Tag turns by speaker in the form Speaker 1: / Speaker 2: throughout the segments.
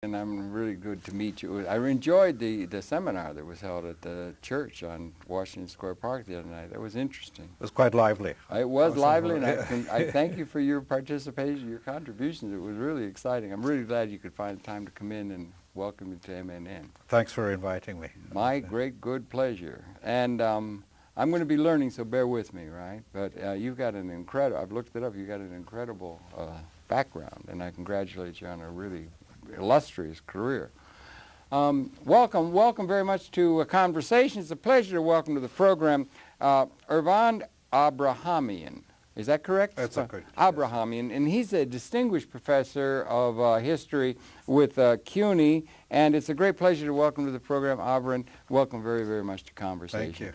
Speaker 1: And I'm really good to meet you. I enjoyed the seminar that was held at the church on Washington Square Park the other night. That was interesting.
Speaker 2: It was quite lively.
Speaker 1: It was lively, and I thank you for your participation, your contributions. It was really exciting. I'm really glad you could find the time to come in and welcome you to MNN.
Speaker 2: Thanks for inviting me.
Speaker 1: My great good pleasure. And I'm going to be learning, so bear with me, right? But you've got an incredible, I've looked it up, you've got an incredible background, and I congratulate you on a really illustrious career. Welcome very much to Conversation. It's a pleasure to welcome to the program Ervand Abrahamian. Is that correct?
Speaker 2: That's correct.
Speaker 1: Abrahamian, and he's a distinguished professor of history with CUNY, and it's a great pleasure to welcome to the program, Abraham. Welcome very much to Conversation.
Speaker 2: Thank you.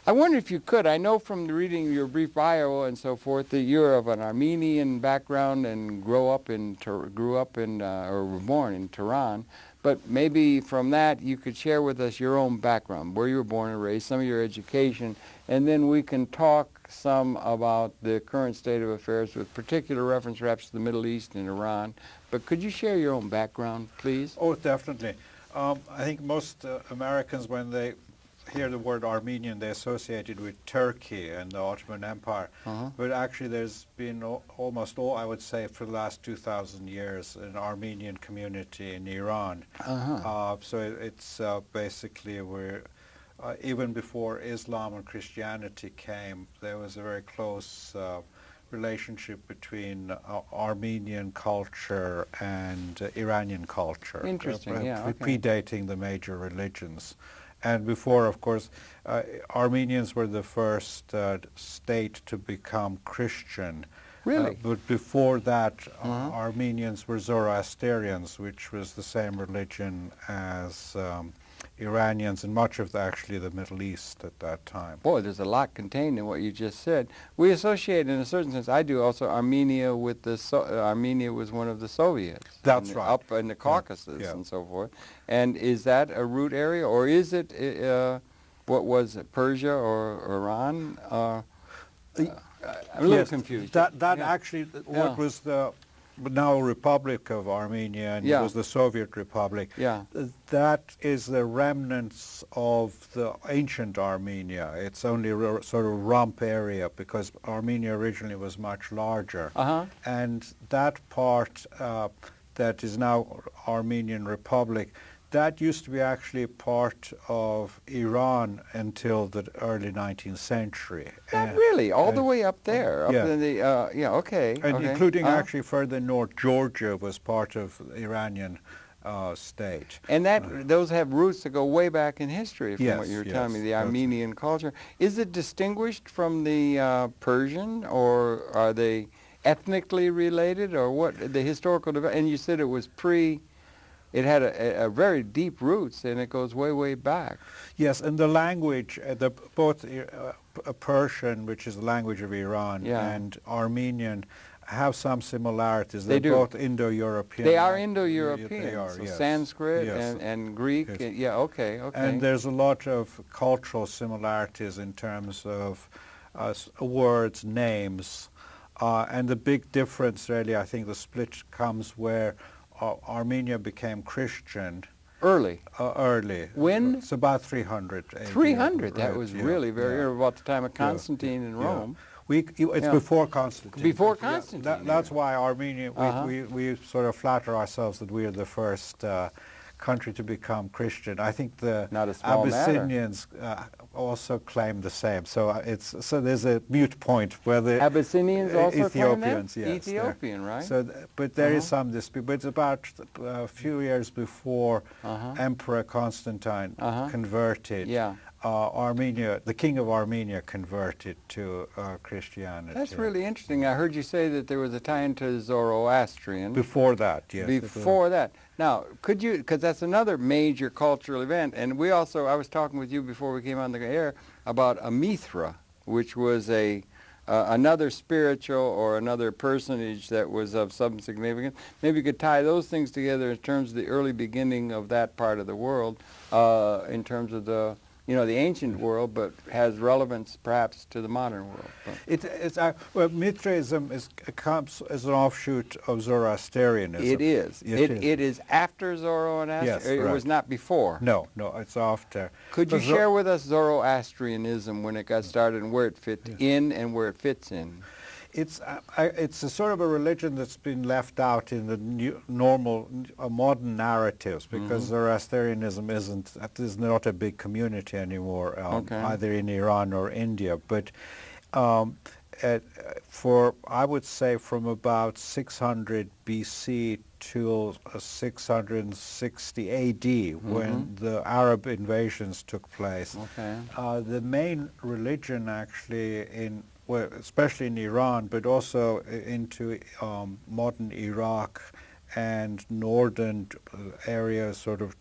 Speaker 1: I wonder if you could, I know from reading your brief bio and so forth that you're of an Armenian background and grew up in or were born in Tehran, but maybe from that you could share with us your own background, where you were born and raised, some of your education, and then we can talk some about the current state of affairs with particular reference perhaps to the Middle East and Iran. But could you share your own background, please?
Speaker 2: Oh, definitely. I think most Americans, when they hear the word Armenian, they associate it with Turkey and the Ottoman Empire. But actually there's been almost all, I would say, for the last 2,000 years, an Armenian community in Iran. So it's basically where, even before Islam and Christianity came, there was a very close relationship between Armenian culture and Iranian culture.
Speaker 1: Interesting, yeah. Okay.
Speaker 2: Predating the major religions. And before, of course, Armenians were the first state to become Christian.
Speaker 1: Really?
Speaker 2: But before that, Armenians were Zoroastrians, which was the same religion as Iranians and much of actually the Middle East at that time.
Speaker 1: Boy, there's a lot contained in what you just said. We associate, in a certain sense, I do also, Armenia with Armenia was one of the Soviets.
Speaker 2: That's right.
Speaker 1: Up in the Caucasus and so forth. And is that a root area, or is it, what was it, Persia or Iran? I'm a little confused.
Speaker 2: That actually, what was the now Republic of Armenia, and it was the Soviet Republic. That is the remnants of the ancient Armenia. It's only a sort of rump area because Armenia originally was much larger. And that part that is now Armenian Republic, that used to be actually part of Iran until the early 19th century.
Speaker 1: Not really, all the way up there, up in the, okay.
Speaker 2: And including actually further north, Georgia was part of the Iranian state.
Speaker 1: And those have roots that go way back in history, from what you're telling me, the Armenian culture. Is it distinguished from the Persian, or are they ethnically related, or what, the historical development? And you said it was it had a very deep roots, and it goes way back.
Speaker 2: Yes, and the language, both Persian, which is the language of Iran, and Armenian have some similarities. They're both Indo-European.
Speaker 1: They are Indo-European. They are,
Speaker 2: so
Speaker 1: Sanskrit and Greek. Okay.
Speaker 2: And there's a lot of cultural similarities in terms of words, names, and the big difference, really, I think the split comes where Armenia became Christian
Speaker 1: early.
Speaker 2: When? It's about 300 AD.
Speaker 1: 300. That was really very early, about the time of Constantine in Rome.
Speaker 2: It's before Constantine.
Speaker 1: Before Constantine.
Speaker 2: That's why Armenia. We sort of flatter ourselves that we are the first country to become Christian. I think the Abyssinians also claim the same. So there's a mute point where the
Speaker 1: Abyssinians also
Speaker 2: Ethiopians,
Speaker 1: claim that? Ethiopian, right?
Speaker 2: So, but there is some dispute. But it's about a few years before Emperor Constantine converted. Armenia, the king of Armenia, converted to Christianity.
Speaker 1: That's really interesting. I heard you say that there was a tie into Zoroastrian.
Speaker 2: Before that, yes.
Speaker 1: Before that. Now, could you, because that's another major cultural event, and we also, I was talking with you before we came on the air about a Mithra, which was another spiritual or another personage that was of some significance. Maybe you could tie those things together in terms of the early beginning of that part of the world, in terms of the you know, the ancient world, but has relevance perhaps to the modern world.
Speaker 2: Well, Mithraism comes as an offshoot of Zoroastrianism.
Speaker 1: It is. It is after Zoroaster.
Speaker 2: Yes,
Speaker 1: It
Speaker 2: right.
Speaker 1: was not before.
Speaker 2: No, it's after.
Speaker 1: Could you share with us Zoroastrianism when it got started and where it fit in and where it fits in?
Speaker 2: It's a sort of a religion that's been left out in the normal modern narratives because Zoroastrianism is not a big community anymore, either in Iran or India. But I would say from about 600 BC till 660 AD, when the Arab invasions took place, the main religion actually especially in Iran, but also into modern Iraq and northern areas, sort of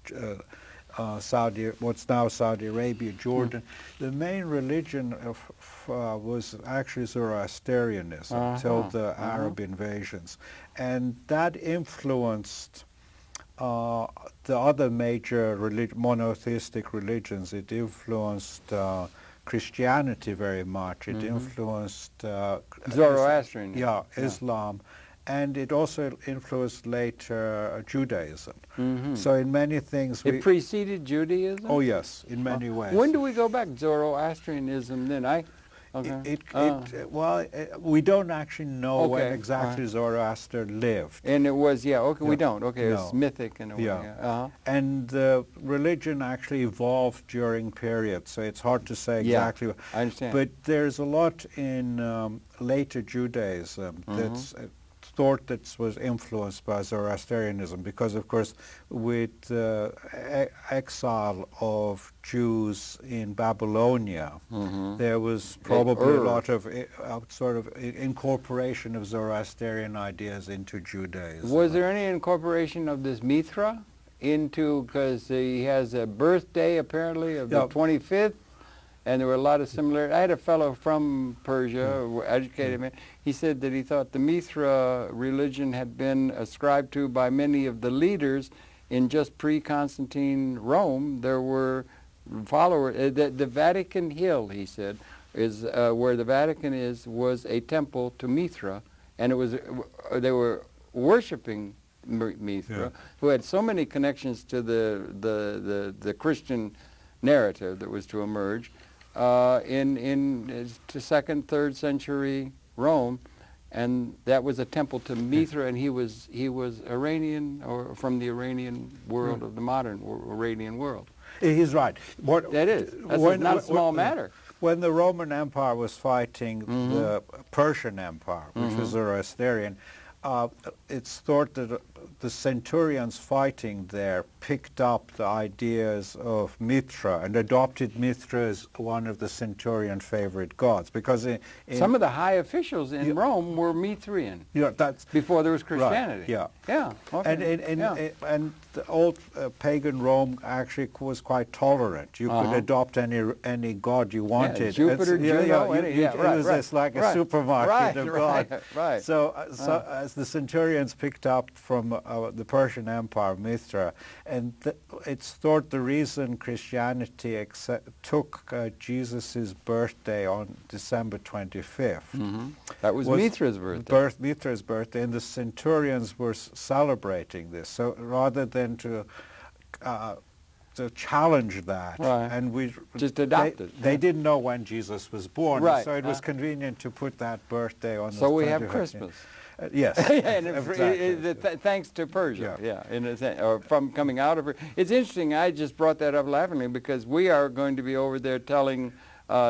Speaker 2: what's now Saudi Arabia, Jordan. The main religion was actually Zoroastrianism until the Arab invasions, and that influenced the other major monotheistic religions. It influenced Christianity very much. It influenced
Speaker 1: Zoroastrianism.
Speaker 2: Islam, and it also influenced later Judaism. So in many things
Speaker 1: it preceded Judaism?
Speaker 2: Oh yes, in many ways.
Speaker 1: When do we go back? Zoroastrianism then?
Speaker 2: We don't actually know when exactly Zoroaster lived.
Speaker 1: And it was, we don't. Okay, it's mythic in a way.
Speaker 2: And the religion actually evolved during periods, so it's hard to say exactly.
Speaker 1: I understand.
Speaker 2: But there's a lot in later Judaism that's thought that was influenced by Zoroastrianism, because of course with exile of Jews in Babylonia, there was probably a lot of sort of incorporation of Zoroastrian ideas into Judaism.
Speaker 1: Was there any incorporation of this Mithra into, because he has a birthday apparently of the 25th, and there were a lot of similarities. I had a fellow from Persia, educated man. He said that he thought the Mithra religion had been ascribed to by many of the leaders in just pre-Constantine Rome. There were followers. The Vatican Hill, he said, is where the Vatican is, was a temple to Mithra, and it was they were worshiping Mithra, who had so many connections to the Christian narrative that was to emerge. In to 2nd, 3rd century Rome, and that was a temple to Mithra, and he was Iranian, or from the Iranian world of the modern Iranian world.
Speaker 2: He's right.
Speaker 1: That's not a small matter.
Speaker 2: When the Roman Empire was fighting the Persian Empire, which was Zoroastrian, it's thought that the centurions fighting there picked up the ideas of Mithra and adopted Mithra as one of the centurion favorite gods, because
Speaker 1: some of the high officials in Rome were Mithrian.
Speaker 2: That's
Speaker 1: before there was Christianity.
Speaker 2: Right, and the old pagan Rome actually was quite tolerant. You could adopt any god you wanted.
Speaker 1: Jupiter, Juno,
Speaker 2: it was just like a supermarket of gods.
Speaker 1: Right.
Speaker 2: So as the centurions picked up from the Persian Empire, Mithra, and it's thought the reason Christianity took Jesus' birthday on December 25th.
Speaker 1: That was Mithra's birthday.
Speaker 2: Mithra's birthday, and the centurions were celebrating this. So rather than to challenge that, and we
Speaker 1: just adopted.
Speaker 2: They didn't know when Jesus was born, so it was convenient to put that birthday on.
Speaker 1: So we have Christmas.
Speaker 2: Yes.
Speaker 1: Thanks to Persia, in a sense, or from coming out of it. It's interesting, I just brought that up laughingly because we are going to be over there telling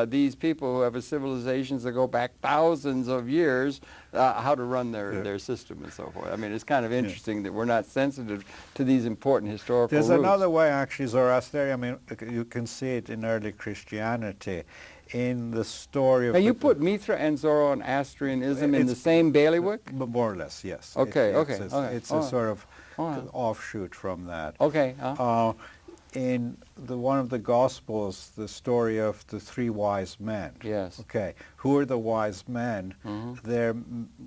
Speaker 1: these people who have a civilizations that go back thousands of years how to run their system and so forth. I mean, it's kind of interesting that we're not sensitive to these important historical
Speaker 2: There's
Speaker 1: roots.
Speaker 2: another way, actually, Zoroastrian, I mean, you can see it in early Christianity. In the story of...
Speaker 1: Now, you put Mithra and Zoroastrianism in the same bailiwick?
Speaker 2: More or less, yes.
Speaker 1: Okay,
Speaker 2: it's a sort of offshoot from that.
Speaker 1: Okay.
Speaker 2: in one of the Gospels, the story of the three wise men.
Speaker 1: Yes.
Speaker 2: Okay. Who are the wise men? They're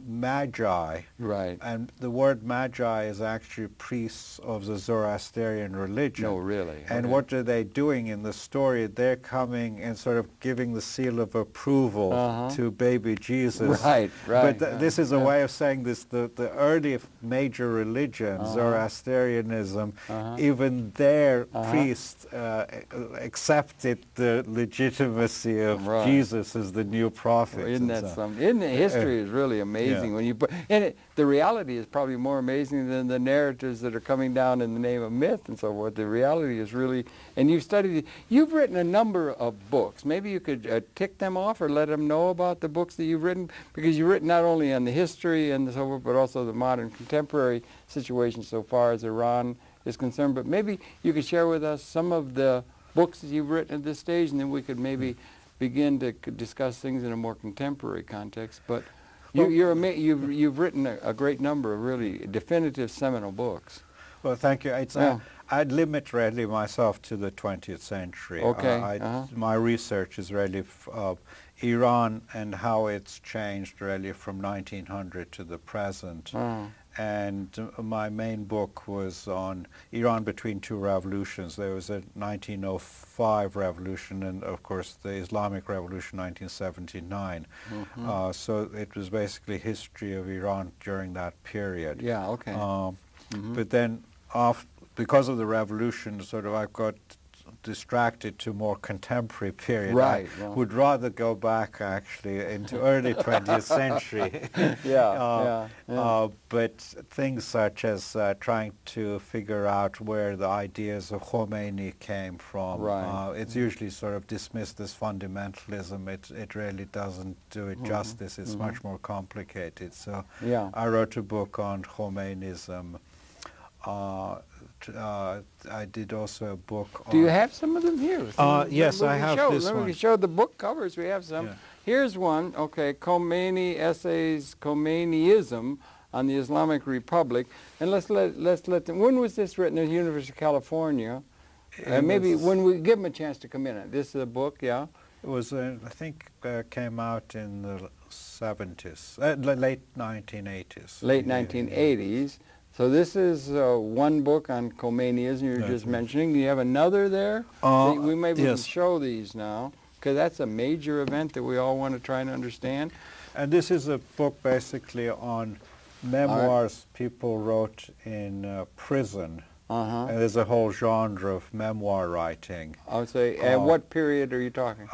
Speaker 2: magi.
Speaker 1: Right.
Speaker 2: And the word magi is actually priests of the Zoroastrian religion.
Speaker 1: No, really.
Speaker 2: And
Speaker 1: Okay.
Speaker 2: what are they doing in the story? They're coming and sort of giving the seal of approval to baby Jesus.
Speaker 1: Right, right.
Speaker 2: But this is a way of saying this, the early major religion, Zoroastrianism, even their priests accepted the legitimacy of Jesus as the new prophet.
Speaker 1: Isn't that something? Isn't it? History is really amazing when you put, and the reality is probably more amazing than the narratives that are coming down in the name of myth and so forth. The reality is really, and you've written a number of books. Maybe you could tick them off or let them know about the books that you've written, because you've written not only on the history and so forth, but also the modern contemporary situation so far as Iran is concerned. But maybe you could share with us some of the books that you've written at this stage, and then we could maybe begin to discuss things in a more contemporary context. But you've written a great number of really definitive seminal books.
Speaker 2: Well, thank you. I'd limit really myself to the 20th century.
Speaker 1: Okay.
Speaker 2: My research is really Iran and how it's changed really from 1900 to the present. And my main book was on Iran between two revolutions. There was a 1905 revolution and, of course, the Islamic Revolution 1979. So it was basically history of Iran during that period.
Speaker 1: Yeah, okay.
Speaker 2: But then, because of the revolution, sort of I've got distracted to more contemporary period.
Speaker 1: Right.
Speaker 2: I would rather go back actually into early 20th century. But things such as trying to figure out where the ideas of Khomeini came from.
Speaker 1: Right.
Speaker 2: It's usually sort of dismissed as fundamentalism. It really doesn't do it justice. It's much more complicated. So I wrote a book on Khomeinism. I did also a book on...
Speaker 1: Do you have some of them here?
Speaker 2: Yes, I have this one.
Speaker 1: We can show the book covers. We have some.
Speaker 2: Yeah.
Speaker 1: Here's one, okay, Khomeini Essays, Khomeinism on the Islamic Republic. And let's let them... When was this written? At the University of California. Maybe when we give them a chance to come in. This is a book, yeah?
Speaker 2: It was, I think, came out in the 70s, late 1980s.
Speaker 1: Late 1980s. So this is one book on Khomeinism you were just mentioning. Do you have another there? We maybe show these now, because that's a major event that we all want to try and understand.
Speaker 2: And this is a book basically on memoirs people wrote in prison. And there's a whole genre of memoir writing.
Speaker 1: I would say, and what period are you talking?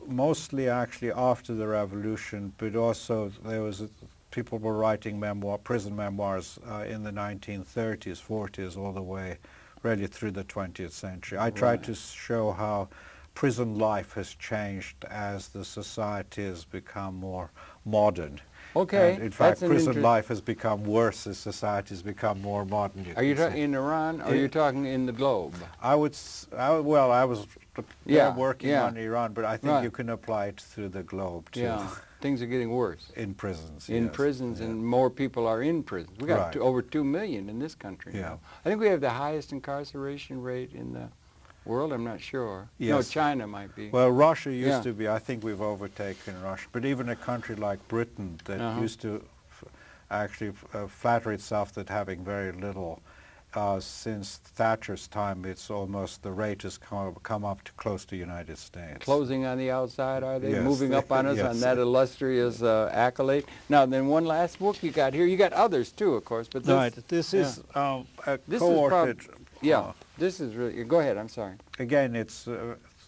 Speaker 2: Mostly actually after the revolution, but also there was people were writing prison memoirs in the 1930s, 40s, all the way really through the 20th century. I tried to show how prison life has changed as the society has become more modern.
Speaker 1: Okay.
Speaker 2: And in fact, prison life has become worse as society has become more modern.
Speaker 1: Are you talking in Iran, or are you talking in the globe?
Speaker 2: I was working on Iran, but I think you can apply it through the globe too.
Speaker 1: Yeah. Things are getting worse.
Speaker 2: In prisons.
Speaker 1: In prisons, and more people are in prison. We got over 2 million in this country now. I think we have the highest incarceration rate in the world. I'm not sure.
Speaker 2: Yes.
Speaker 1: No, China might be.
Speaker 2: Well, Russia used to be. I think we've overtaken Russia. But even a country like Britain that used to actually flatter itself that having very little, since Thatcher's time, it's almost, the rate has come up to close to the United States.
Speaker 1: Closing on the outside, are they?
Speaker 2: Yes.
Speaker 1: Moving up on us on that illustrious accolade. Now, then one last book you got here. You got others too, of course, but this...
Speaker 2: This is a
Speaker 1: this
Speaker 2: co-authored...
Speaker 1: This is really... Go ahead, I'm sorry.
Speaker 2: Again, it's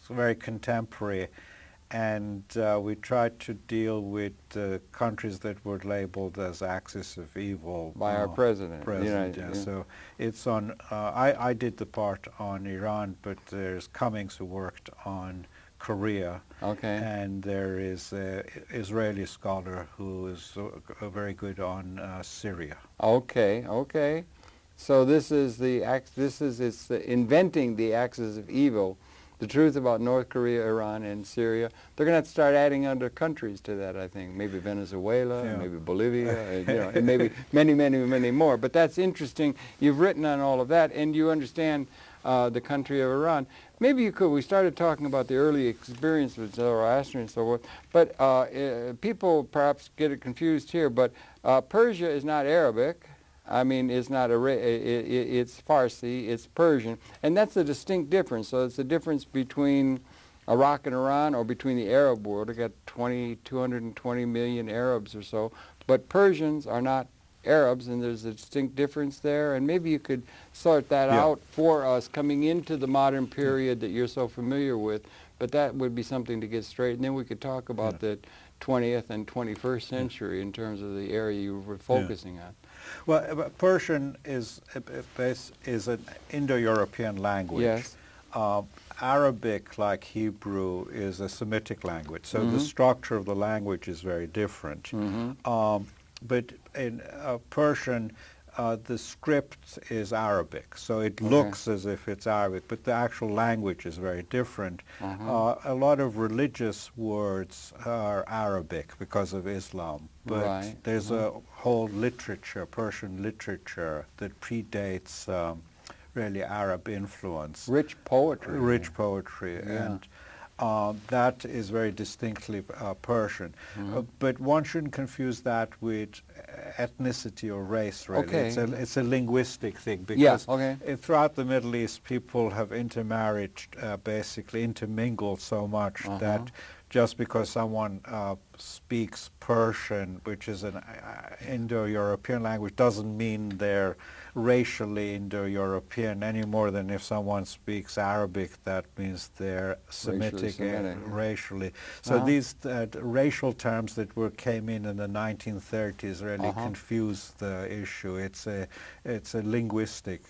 Speaker 2: very contemporary, and we tried to deal with countries that were labeled as axis of evil
Speaker 1: by our president.
Speaker 2: So it's on. I did the part on Iran, but there's Cummings who worked on Korea.
Speaker 1: Okay.
Speaker 2: And there is an Israeli scholar who is very good on Syria.
Speaker 1: Okay. Okay. So this is inventing the axis of evil, the truth about North Korea, Iran, and Syria. They're going to have to start adding other countries to that, I think. Maybe Venezuela, maybe Bolivia, and maybe many, many, many more. But that's interesting. You've written on all of that, and you understand the country of Iran. Maybe you could, we started talking about the early experience with Zoroastrian and so forth, but people perhaps get it confused here, but Persia is not Arabic. I mean, it's not it's Farsi, it's Persian, and that's a distinct difference. So it's the difference between Iraq and Iran, or between the Arab world. We've got 220 million Arabs or so, but Persians are not Arabs, and there's a distinct difference there, and maybe you could sort that out for us coming into the modern period that you're so familiar with, but that would be something to get straight, and then we could talk about the 20th and 21st century in terms of the area you were focusing on.
Speaker 2: Well, Persian is an Indo-European language.
Speaker 1: Yes.
Speaker 2: Arabic, like Hebrew, is a Semitic language, so the structure of the language is very different. But in Persian, the script is Arabic, so it looks as if it's Arabic, but the actual language is very different. A lot of religious words are Arabic because of Islam, but there's a whole literature, Persian literature, that predates really Arab influence.
Speaker 1: Rich poetry.
Speaker 2: Rich poetry, and that is very distinctly Persian. But one shouldn't confuse that with ethnicity or race, really. It's a linguistic thing, because throughout the Middle East, people have intermarried, basically intermingled so much that just because someone speaks Persian, which is an Indo-European language, doesn't mean they're racially Indo-European any more than if someone speaks Arabic, that means they're Semitic racially. So these racial terms that came in the 1930s really confuse the issue. It's a linguistic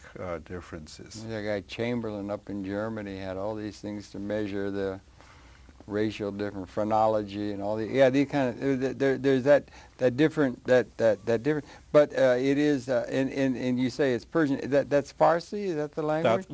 Speaker 2: differences.
Speaker 1: The guy Chamberlain up in Germany had all these things to measure the racial different phrenology and all the these kind of there's that different but it is and you say it's Persian, that's Farsi, is that the language?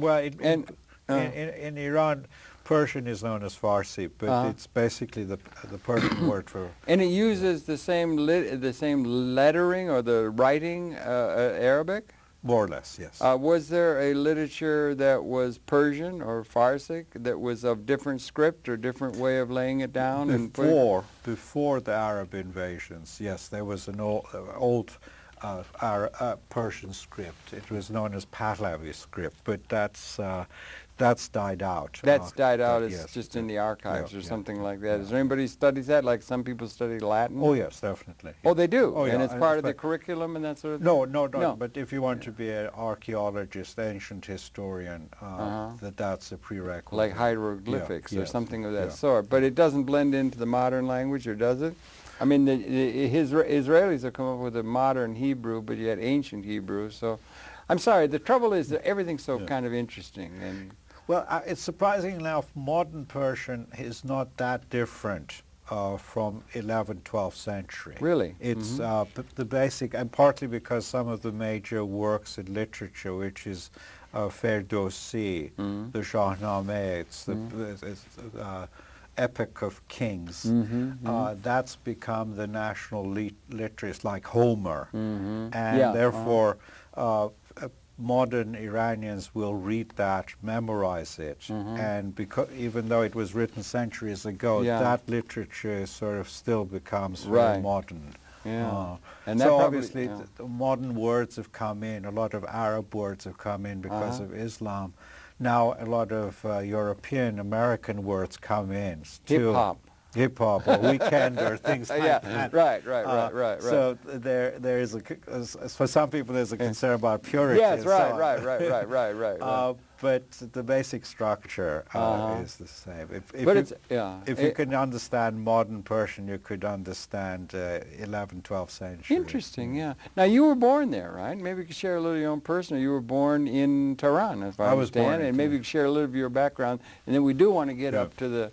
Speaker 2: In Iran, Persian is known as Farsi, but it's basically the Persian word for.
Speaker 1: And it uses the same lettering or the writing Arabic?
Speaker 2: More or less, yes.
Speaker 1: Was there a literature that was Persian or Farsi that was of different script or different way of laying it down?
Speaker 2: Before the Arab invasions, yes, there was an old Persian script. It was known as Pahlavi script, but that's died out.
Speaker 1: That's died out. It's just in the archives or something like that. Is there anybody who studies that? Like some people study Latin?
Speaker 2: Oh, yes, definitely.
Speaker 1: Oh, they do? Oh, yeah. And it's part of the curriculum and that sort of thing?
Speaker 2: No. But if you want to be an archaeologist, ancient historian, that's a prerequisite.
Speaker 1: Like hieroglyphics or something of that sort. But it doesn't blend into the modern language, or does it? I mean, the Israelis have come up with a modern Hebrew, but yet ancient Hebrew. So, I'm sorry, the trouble is that everything's so kind of interesting. And
Speaker 2: well, it's surprising enough, modern Persian is not that different from 11th, 12th century.
Speaker 1: Really?
Speaker 2: It's the basic, and partly because some of the major works in literature, which is Ferdowsi, the Shahnameh, it's the Epic of Kings, that's become the national literature, like Homer, and therefore modern Iranians will read that, memorize it, and even though it was written centuries ago, that literature sort of still becomes very modern. And so obviously the modern words have come in, a lot of Arab words have come in because of Islam. Now a lot of European, American words come in. Hip-hop or weekend or things like that.
Speaker 1: Right.
Speaker 2: So there is for some people there's a concern about purity.
Speaker 1: Yes, right.
Speaker 2: But the basic structure is the same. If you can understand modern Persian, you could understand 11th, 12th century.
Speaker 1: Interesting, Now you were born there, right? Maybe you could share a little of your own personal. You were born in Tehran, if I understand, and maybe you could share a little of your background. And then we do want to get up to the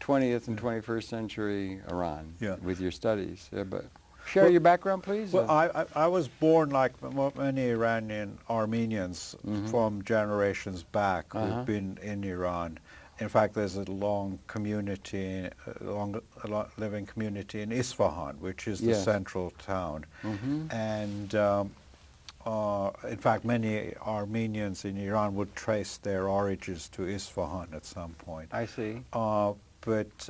Speaker 1: 20th and 21st century Iran with your studies. But share your background, please.
Speaker 2: Well, I was born like many Iranian Armenians from generations back who've been in Iran. In fact, there's a long community, living community in Isfahan, which is the central town. And in fact, many Armenians in Iran would trace their origins to Isfahan at some point.
Speaker 1: I see.
Speaker 2: But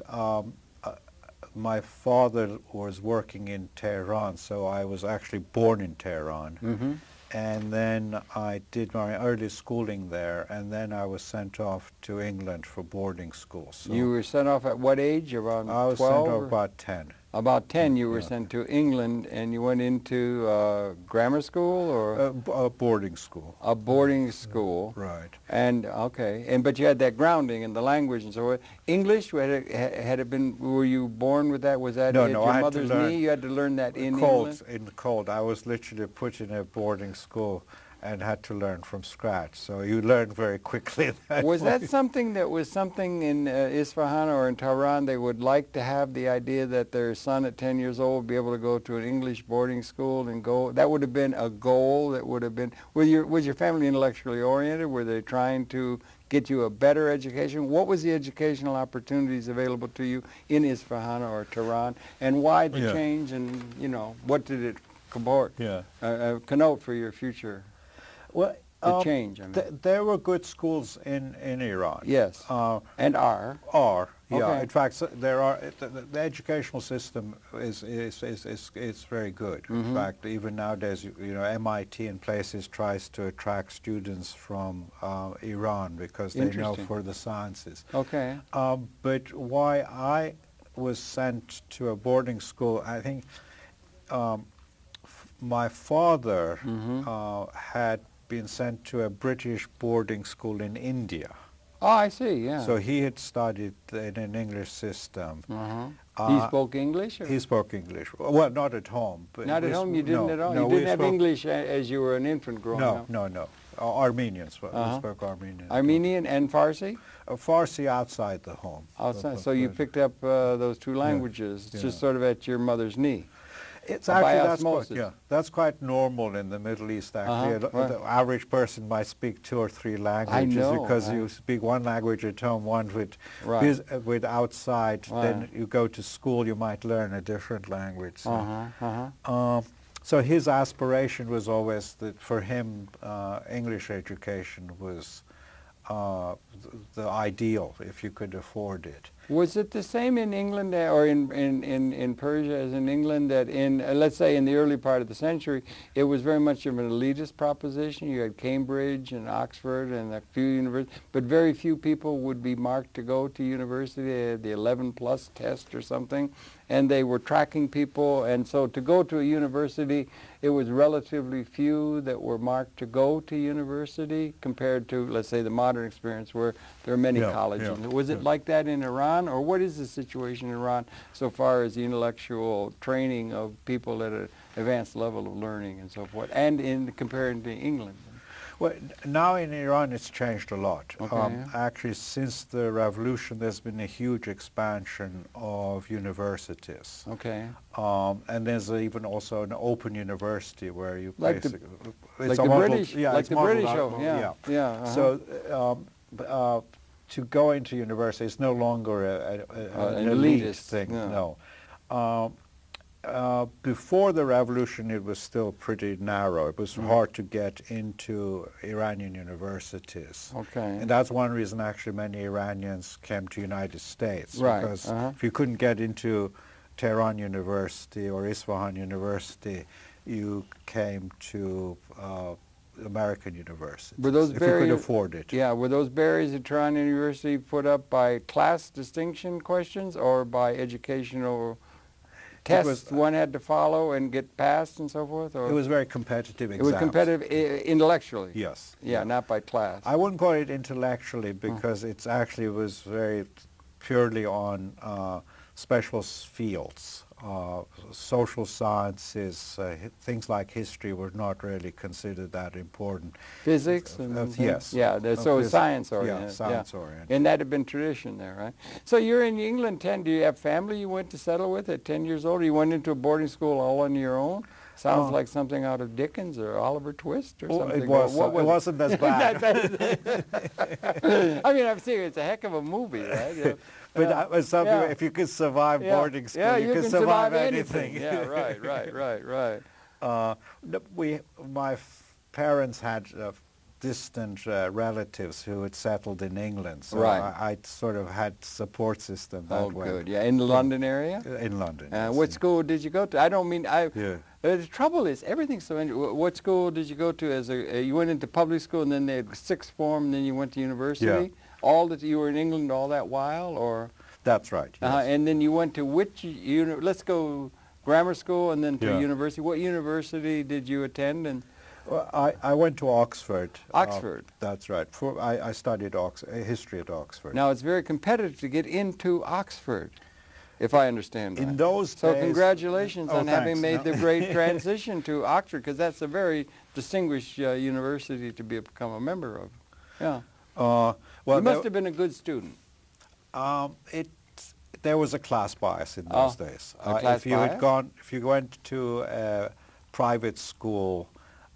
Speaker 2: my father was working in Tehran, so I was actually born in Tehran.
Speaker 1: Mm-hmm.
Speaker 2: And then I did my early schooling there, and then I was sent off to England for boarding school. So
Speaker 1: You were sent off at what age? Around
Speaker 2: I was
Speaker 1: 12?
Speaker 2: sent off about 10.
Speaker 1: About 10 you were
Speaker 2: Yeah.
Speaker 1: sent to England, and you went into grammar school or
Speaker 2: Boarding school.
Speaker 1: a boarding school.
Speaker 2: Right.
Speaker 1: And okay, but you had that grounding in the language and so forth. English, had it been, were you born with that? Was that
Speaker 2: No,
Speaker 1: at
Speaker 2: no,
Speaker 1: your
Speaker 2: I had to
Speaker 1: mother's
Speaker 2: learn
Speaker 1: knee? You had to learn that in
Speaker 2: Cold,
Speaker 1: England?
Speaker 2: in the cold. I was literally put in a boarding school and had to learn from scratch. So you learn very quickly.
Speaker 1: Was that something in Isfahan or in Tehran they would like to have, the idea that their son at 10 years old would be able to go to an English boarding school and go? That would have been a goal. That would have been. Was your family intellectually oriented? Were they trying to get you a better education? What was the educational opportunities available to you in Isfahan or Tehran, and why the change? And what did it connote for your future?
Speaker 2: Well,
Speaker 1: The change, I mean.
Speaker 2: There were good schools in Iran.
Speaker 1: Yes, and are.
Speaker 2: Yeah.
Speaker 1: Okay.
Speaker 2: In fact, there are. The educational system is very good.
Speaker 1: Mm-hmm.
Speaker 2: In fact, even nowadays, MIT and places tries to attract students from Iran because they know for the sciences.
Speaker 1: Okay.
Speaker 2: But why I was sent to a boarding school, I think my father had been sent to a British boarding school in India.
Speaker 1: Oh, I see, yeah.
Speaker 2: So he had studied in an English system.
Speaker 1: He spoke English? Or?
Speaker 2: He spoke English. Well, not at home. But
Speaker 1: Not at home? You didn't at all?
Speaker 2: No,
Speaker 1: you didn't have English as you were an infant growing up?
Speaker 2: No. Armenians. We spoke Armenian.
Speaker 1: Armenian and Farsi?
Speaker 2: Farsi outside the home.
Speaker 1: Outside. So you picked up those two languages just sort of at your mother's knee?
Speaker 2: It's
Speaker 1: by
Speaker 2: actually
Speaker 1: osmosis.
Speaker 2: that's quite normal in the Middle East. Actually, the average person might speak 2 or 3 languages because you speak one language at home, one with outside. Then you go to school, you might learn a different language. So his aspiration was always that for him, English education was the ideal if you could afford it.
Speaker 1: Was it the same in England or in Persia as in England, that let's say in the early part of the century, it was very much of an elitist proposition? You had Cambridge and Oxford and a few universities, but very few people would be marked to go to university. They had the 11+ test or something, and they were tracking people, and so to go to a university, it was relatively few that were marked to go to university compared to, let's say, the modern experience where there are many colleges. Was it like that in Iran, or what is the situation in Iran so far as the intellectual training of people at an advanced level of learning and so forth, and compared to England?
Speaker 2: Well, now in Iran it's changed a lot.
Speaker 1: Okay.
Speaker 2: Actually, since the revolution, there's been a huge expansion of universities.
Speaker 1: Okay.
Speaker 2: And there's even also an open university where you
Speaker 1: Like
Speaker 2: basically...
Speaker 1: like the British, like the British,
Speaker 2: So to go into university is no longer an elite thing. No. Before the revolution, it was still pretty narrow. It was hard to get into Iranian universities.
Speaker 1: Okay.
Speaker 2: And that's one reason actually many Iranians came to the United States.
Speaker 1: Right.
Speaker 2: Because if you couldn't get into Tehran University or Isfahan University, you came to American universities,
Speaker 1: were those
Speaker 2: if you could afford it.
Speaker 1: Yeah, were those barriers at Tehran University put up by class distinction questions or by educational tests one had to follow and get passed and so forth? Or?
Speaker 2: It was very competitive exams.
Speaker 1: It was competitive intellectually?
Speaker 2: Yes.
Speaker 1: Yeah, not by class.
Speaker 2: I wouldn't call it intellectually because it's actually was very purely on special fields. Social sciences, things like history were not really considered that important.
Speaker 1: Physics?
Speaker 2: Yes.
Speaker 1: Yeah, so science oriented.
Speaker 2: Yeah, science oriented.
Speaker 1: And that had been tradition there, right? So you're in England 10. Do you have family you went to settle with at 10 years old? Or you went into a boarding school all on your own? Sounds like something out of Dickens or Oliver Twist or something.
Speaker 2: It wasn't as bad.
Speaker 1: I mean, I'm serious. It's a heck of a movie, right? Yeah.
Speaker 2: But if you could survive boarding school, you could survive anything.
Speaker 1: Yeah, right.
Speaker 2: parents had distant relatives who had settled in England, so
Speaker 1: Right.
Speaker 2: I sort of had support system that
Speaker 1: Oh,
Speaker 2: way.
Speaker 1: good. Yeah, in the London area?
Speaker 2: In London, yes,
Speaker 1: What
Speaker 2: yeah.
Speaker 1: school did you go to? I don't mean,
Speaker 2: Yeah.
Speaker 1: the trouble is, everything's so interesting. What school did you go to as you went into public school and then they had sixth form and then you went to university?
Speaker 2: Yeah.
Speaker 1: All that, you were in England all that while, or?
Speaker 2: That's right, yes.
Speaker 1: And then you went to which, let's go grammar school and then to
Speaker 2: Yeah.
Speaker 1: university. What university did you attend? And
Speaker 2: Well, I went to Oxford.
Speaker 1: Oxford.
Speaker 2: That's right. I studied history at Oxford.
Speaker 1: Now, it's very competitive to get into Oxford, if I understand right.
Speaker 2: In those
Speaker 1: So
Speaker 2: days...
Speaker 1: congratulations on having
Speaker 2: thanks.
Speaker 1: made the great transition to Oxford, because that's a very distinguished university to become a member of. Yeah.
Speaker 2: well,
Speaker 1: You must have been a good student.
Speaker 2: There was a class bias in those days.
Speaker 1: Class bias?
Speaker 2: If you went to a private school,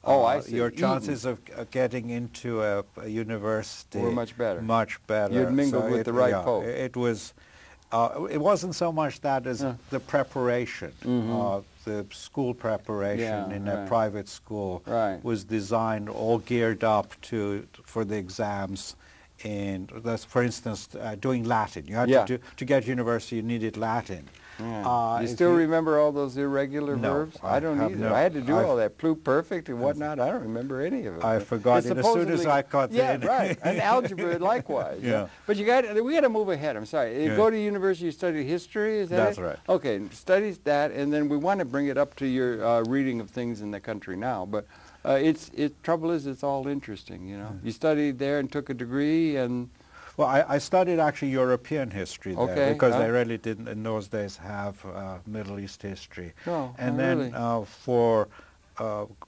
Speaker 1: I see.
Speaker 2: your chances of getting into a university
Speaker 1: were much better.
Speaker 2: Much better.
Speaker 1: You'd mingled with the right folk.
Speaker 2: It was. It wasn't so much that as the preparation, the school preparation in a private school was designed, all geared up for the exams. And that's, for instance, doing Latin. You had to get to university, you needed Latin.
Speaker 1: Yeah. You still remember all those irregular verbs? I don't either.
Speaker 2: No.
Speaker 1: I had to do all that pluperfect and whatnot. I don't remember any of it.
Speaker 2: I forgot it as soon as I got
Speaker 1: there.
Speaker 2: in.
Speaker 1: Yeah, right. And algebra likewise.
Speaker 2: Yeah.
Speaker 1: But we got to move ahead. I'm sorry. You go to university, you study history, is that
Speaker 2: That's
Speaker 1: it?
Speaker 2: right.
Speaker 1: Okay, studies that, and then we want to bring it up to your reading of things in the country now. But trouble is, it's all interesting, you know. You studied there and took a degree and...
Speaker 2: Well, I studied actually European history there because they really didn't in those days have Middle East history.
Speaker 1: No,
Speaker 2: and
Speaker 1: not
Speaker 2: then
Speaker 1: really.
Speaker 2: For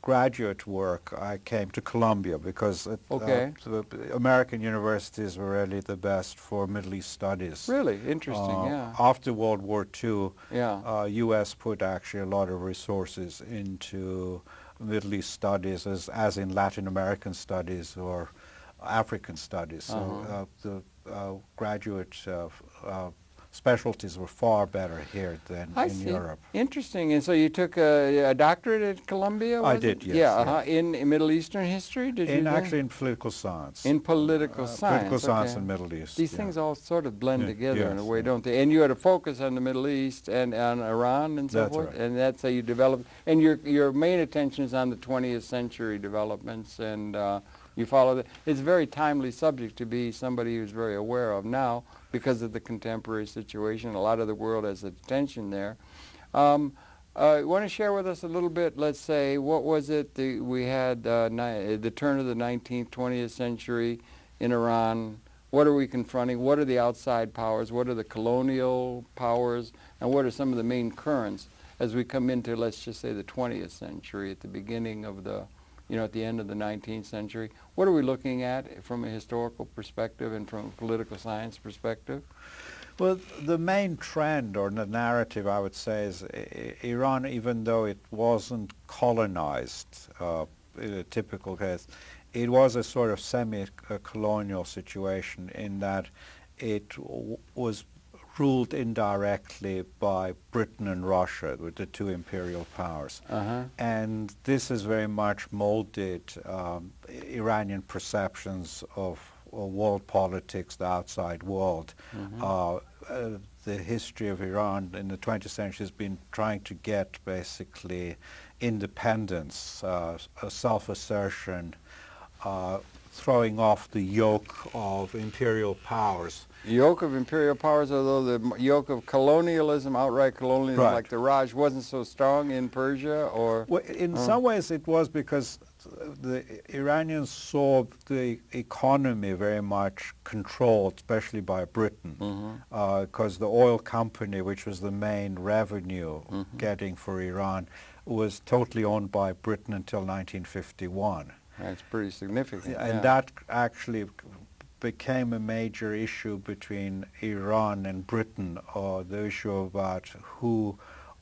Speaker 2: graduate work, I came to Columbia because the American universities were really the best for Middle East studies.
Speaker 1: Really? Interesting, yeah.
Speaker 2: After World War II,
Speaker 1: U.S.
Speaker 2: put actually a lot of resources into Middle East studies as in Latin American studies or African studies. So the graduate specialties were far better here than in Europe.
Speaker 1: Interesting. And so you took a doctorate at Columbia?
Speaker 2: I did, yes.
Speaker 1: Yeah, in Middle Eastern history?
Speaker 2: Actually in political science.
Speaker 1: In political science.
Speaker 2: Political science and Middle East.
Speaker 1: These things all sort of blend together in a way, don't they? And you had a focus on the Middle East and on Iran and so forth?
Speaker 2: Right.
Speaker 1: And that's how you developed. And your main attention is on the 20th century developments, and you follow that. It's a very timely subject to be somebody who's very aware of now because of the contemporary situation. A lot of the world has attention there. You want to share with us a little bit, let's say, what was it we had the turn of the 19th, 20th century in Iran? What are we confronting? What are the outside powers? What are the colonial powers? And what are some of the main currents as we come into, let's just say, the 20th century at the beginning of the at the end of the 19th century? What are we looking at from a historical perspective and from a political science perspective?
Speaker 2: Well, the main trend or the narrative, I would say, is Iran, even though it wasn't colonized in a typical case, it was a sort of semi-colonial situation in that it was ruled indirectly by Britain and Russia, with the two imperial powers. And this has very much molded Iranian perceptions of world politics, the outside world. The history of Iran in the 20th century has been trying to get basically independence, self-assertion, throwing off the yoke of imperial powers.
Speaker 1: Yoke of imperial powers, although the yoke of colonialism, outright colonialism, like the Raj, wasn't so strong in Persia, or?
Speaker 2: Well, in some ways it was because the Iranians saw the economy very much controlled, especially by Britain, because the oil company, which was the main revenue getting for Iran, was totally owned by Britain until 1951.
Speaker 1: That's pretty significant.
Speaker 2: And that actually became a major issue between Iran and Britain, the issue about who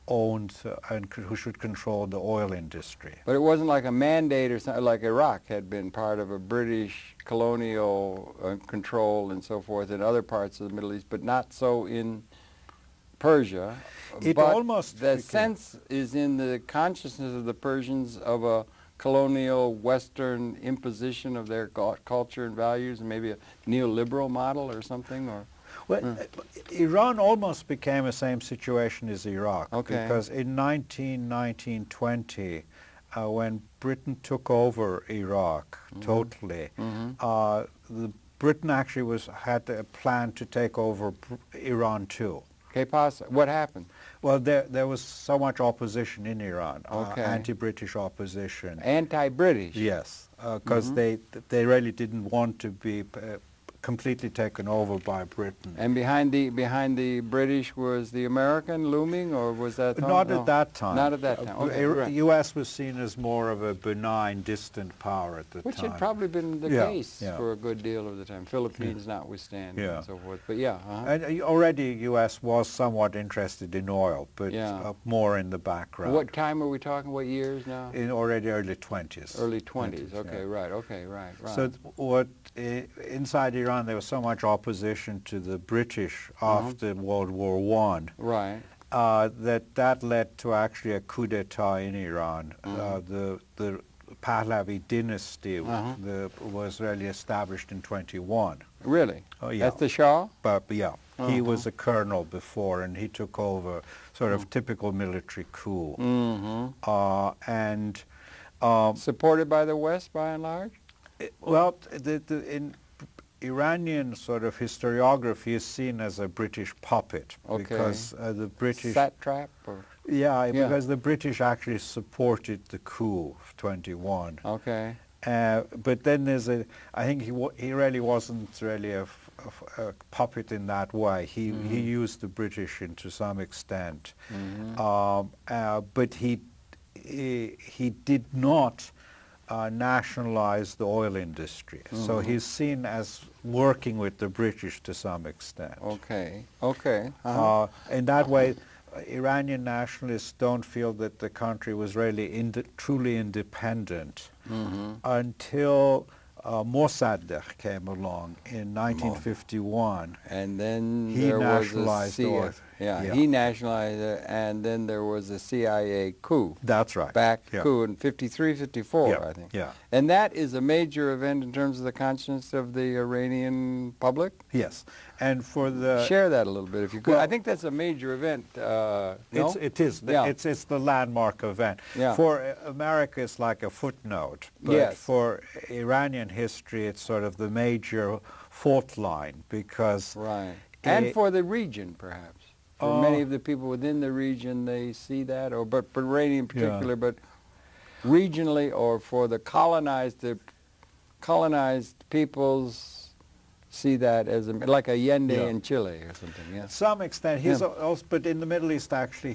Speaker 2: owned and who should control the oil industry.
Speaker 1: But it wasn't like a mandate or something like Iraq had been part of a British colonial control and so forth in other parts of the Middle East, but not so in Persia.
Speaker 2: It
Speaker 1: but
Speaker 2: almost
Speaker 1: the sense is in the consciousness of the Persians of a colonial Western imposition of their culture and values, and maybe a neoliberal model or something? Or
Speaker 2: well, Iran almost became the same situation as Iraq, because in 1920, when Britain took over Iraq totally, Britain actually had a plan to take over Iran too.
Speaker 1: What happened?
Speaker 2: Well, there was so much opposition in Iran, anti-British opposition.
Speaker 1: Anti-British?
Speaker 2: Yes, because they really didn't want to be completely taken over by Britain.
Speaker 1: And behind the British was the American looming, or was that?
Speaker 2: Not at that time.
Speaker 1: Not at that time. Okay, right.
Speaker 2: U.S. was seen as more of a benign, distant power at the time.
Speaker 1: Which had probably been the case for a good deal of the time, Philippines notwithstanding and so forth. But yeah.
Speaker 2: And already U.S. was somewhat interested in oil, but more in the background.
Speaker 1: What time are we talking? What years now?
Speaker 2: In already early 20s.
Speaker 1: Early 20s. Okay, right. Okay, right.
Speaker 2: So inside Iran, there was so much opposition to the British after World War I, that led to actually a coup d'etat in Iran. The Pahlavi dynasty was really established in 21.
Speaker 1: Really?
Speaker 2: Oh, yeah.
Speaker 1: That's the Shah?
Speaker 2: But yeah, he was a colonel before, and he took over sort of typical military coup.
Speaker 1: Supported by the West, by and large?
Speaker 2: Well, in Iranian sort of historiography is seen as a British puppet because the British
Speaker 1: satrap, or
Speaker 2: because the British actually supported the coup of 21.
Speaker 1: Okay.
Speaker 2: But then I think he really wasn't really a puppet in that way. He used the British to some extent, but he did not nationalize the oil industry. So he's seen as working with the British to some extent.
Speaker 1: Okay.
Speaker 2: In that way, Iranian nationalists don't feel that the country was really truly independent until Mossadegh came along in 1951.
Speaker 1: And then
Speaker 2: he nationalized oil.
Speaker 1: He nationalized it, and then there was a CIA coup.
Speaker 2: That's right.
Speaker 1: Coup in 53, 54, I think.
Speaker 2: Yeah.
Speaker 1: And that is a major event in terms of the conscience of the Iranian public?
Speaker 2: Yes. And for the...
Speaker 1: Share that a little bit, if you could. Well, I think that's a major event, no?
Speaker 2: It is. It's the landmark event. For America, it's like a footnote. But for Iranian history, it's sort of the major fault line, because...
Speaker 1: Right. And for the region, perhaps. For many of the people within the region, they see that, but Iranian in particular, but regionally, or for the colonized peoples see that as like Allende in Chile or something.
Speaker 2: To some extent, he's also, but in the Middle East, actually,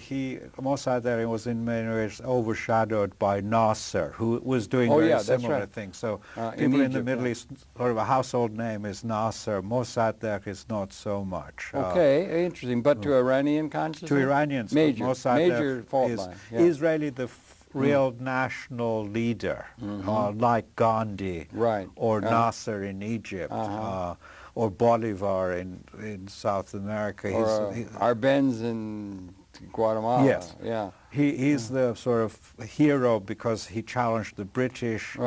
Speaker 2: Mossadegh was in many ways overshadowed by Nasser, who was doing very similar things. So people in the Middle East, sort of a household name is Nasser. Mossadegh is not so much.
Speaker 1: Okay, interesting. But to Iranian consciousness?
Speaker 2: To Iranians,
Speaker 1: major fault line.
Speaker 2: Is really the real national leader, like Gandhi or Nasser in Egypt, or Bolivar in South America.
Speaker 1: Or Arbenz in Guatemala.
Speaker 2: Yes. He's the sort of hero because he challenged the British.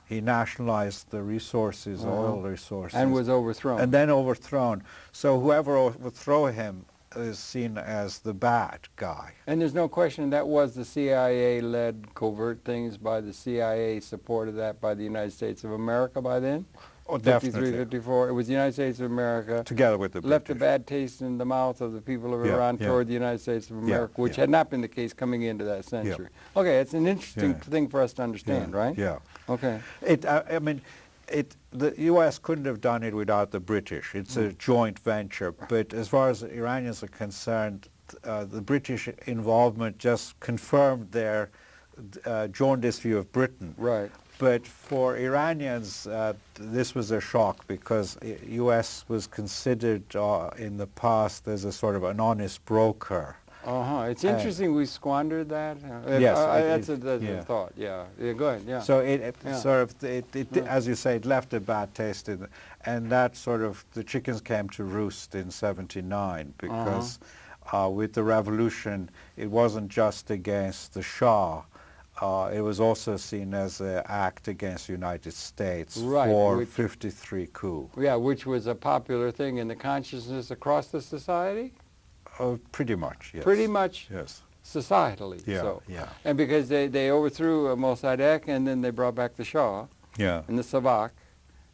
Speaker 2: He nationalized the resources, oil resources.
Speaker 1: And was overthrown.
Speaker 2: And then overthrown. So whoever overthrew him is seen as the bad guy.
Speaker 1: And there's no question that was the CIA-led covert things by the CIA, supported that by the United States of America by then?
Speaker 2: Oh,
Speaker 1: 53,
Speaker 2: definitely.
Speaker 1: 54. It was the United States of America.
Speaker 2: Together with the British.
Speaker 1: Left a bad taste in the mouth of the people of Iran toward the United States of America, which had not been the case coming into that century. Okay, it's an interesting thing for us to understand, right?
Speaker 2: Yeah.
Speaker 1: Okay.
Speaker 2: I mean, the U.S. couldn't have done it without the British. It's a joint venture. But as far as the Iranians are concerned, the British involvement just confirmed their jaundiced view of Britain.
Speaker 1: Right.
Speaker 2: But for Iranians, this was a shock because U.S. was considered in the past as a sort of an honest broker.
Speaker 1: It's interesting we squandered that.
Speaker 2: Yes,
Speaker 1: that's a thought. Yeah, go ahead.
Speaker 2: So it sort of, as you say, it left a bad taste in, and that sort of the chickens came to roost in '79 because with the revolution, it wasn't just against the Shah. it was also seen as an act against the United States
Speaker 1: Right,
Speaker 2: for
Speaker 1: which-
Speaker 2: 53 coup.
Speaker 1: Yeah, which was a popular thing in the consciousness across the society?
Speaker 2: Pretty much, yes.
Speaker 1: Pretty much
Speaker 2: Yes.
Speaker 1: societally.
Speaker 2: Yeah,
Speaker 1: So.
Speaker 2: yeah.
Speaker 1: And because they overthrew Mossadegh, and then they brought back the Shah
Speaker 2: Yeah.
Speaker 1: and the Savak,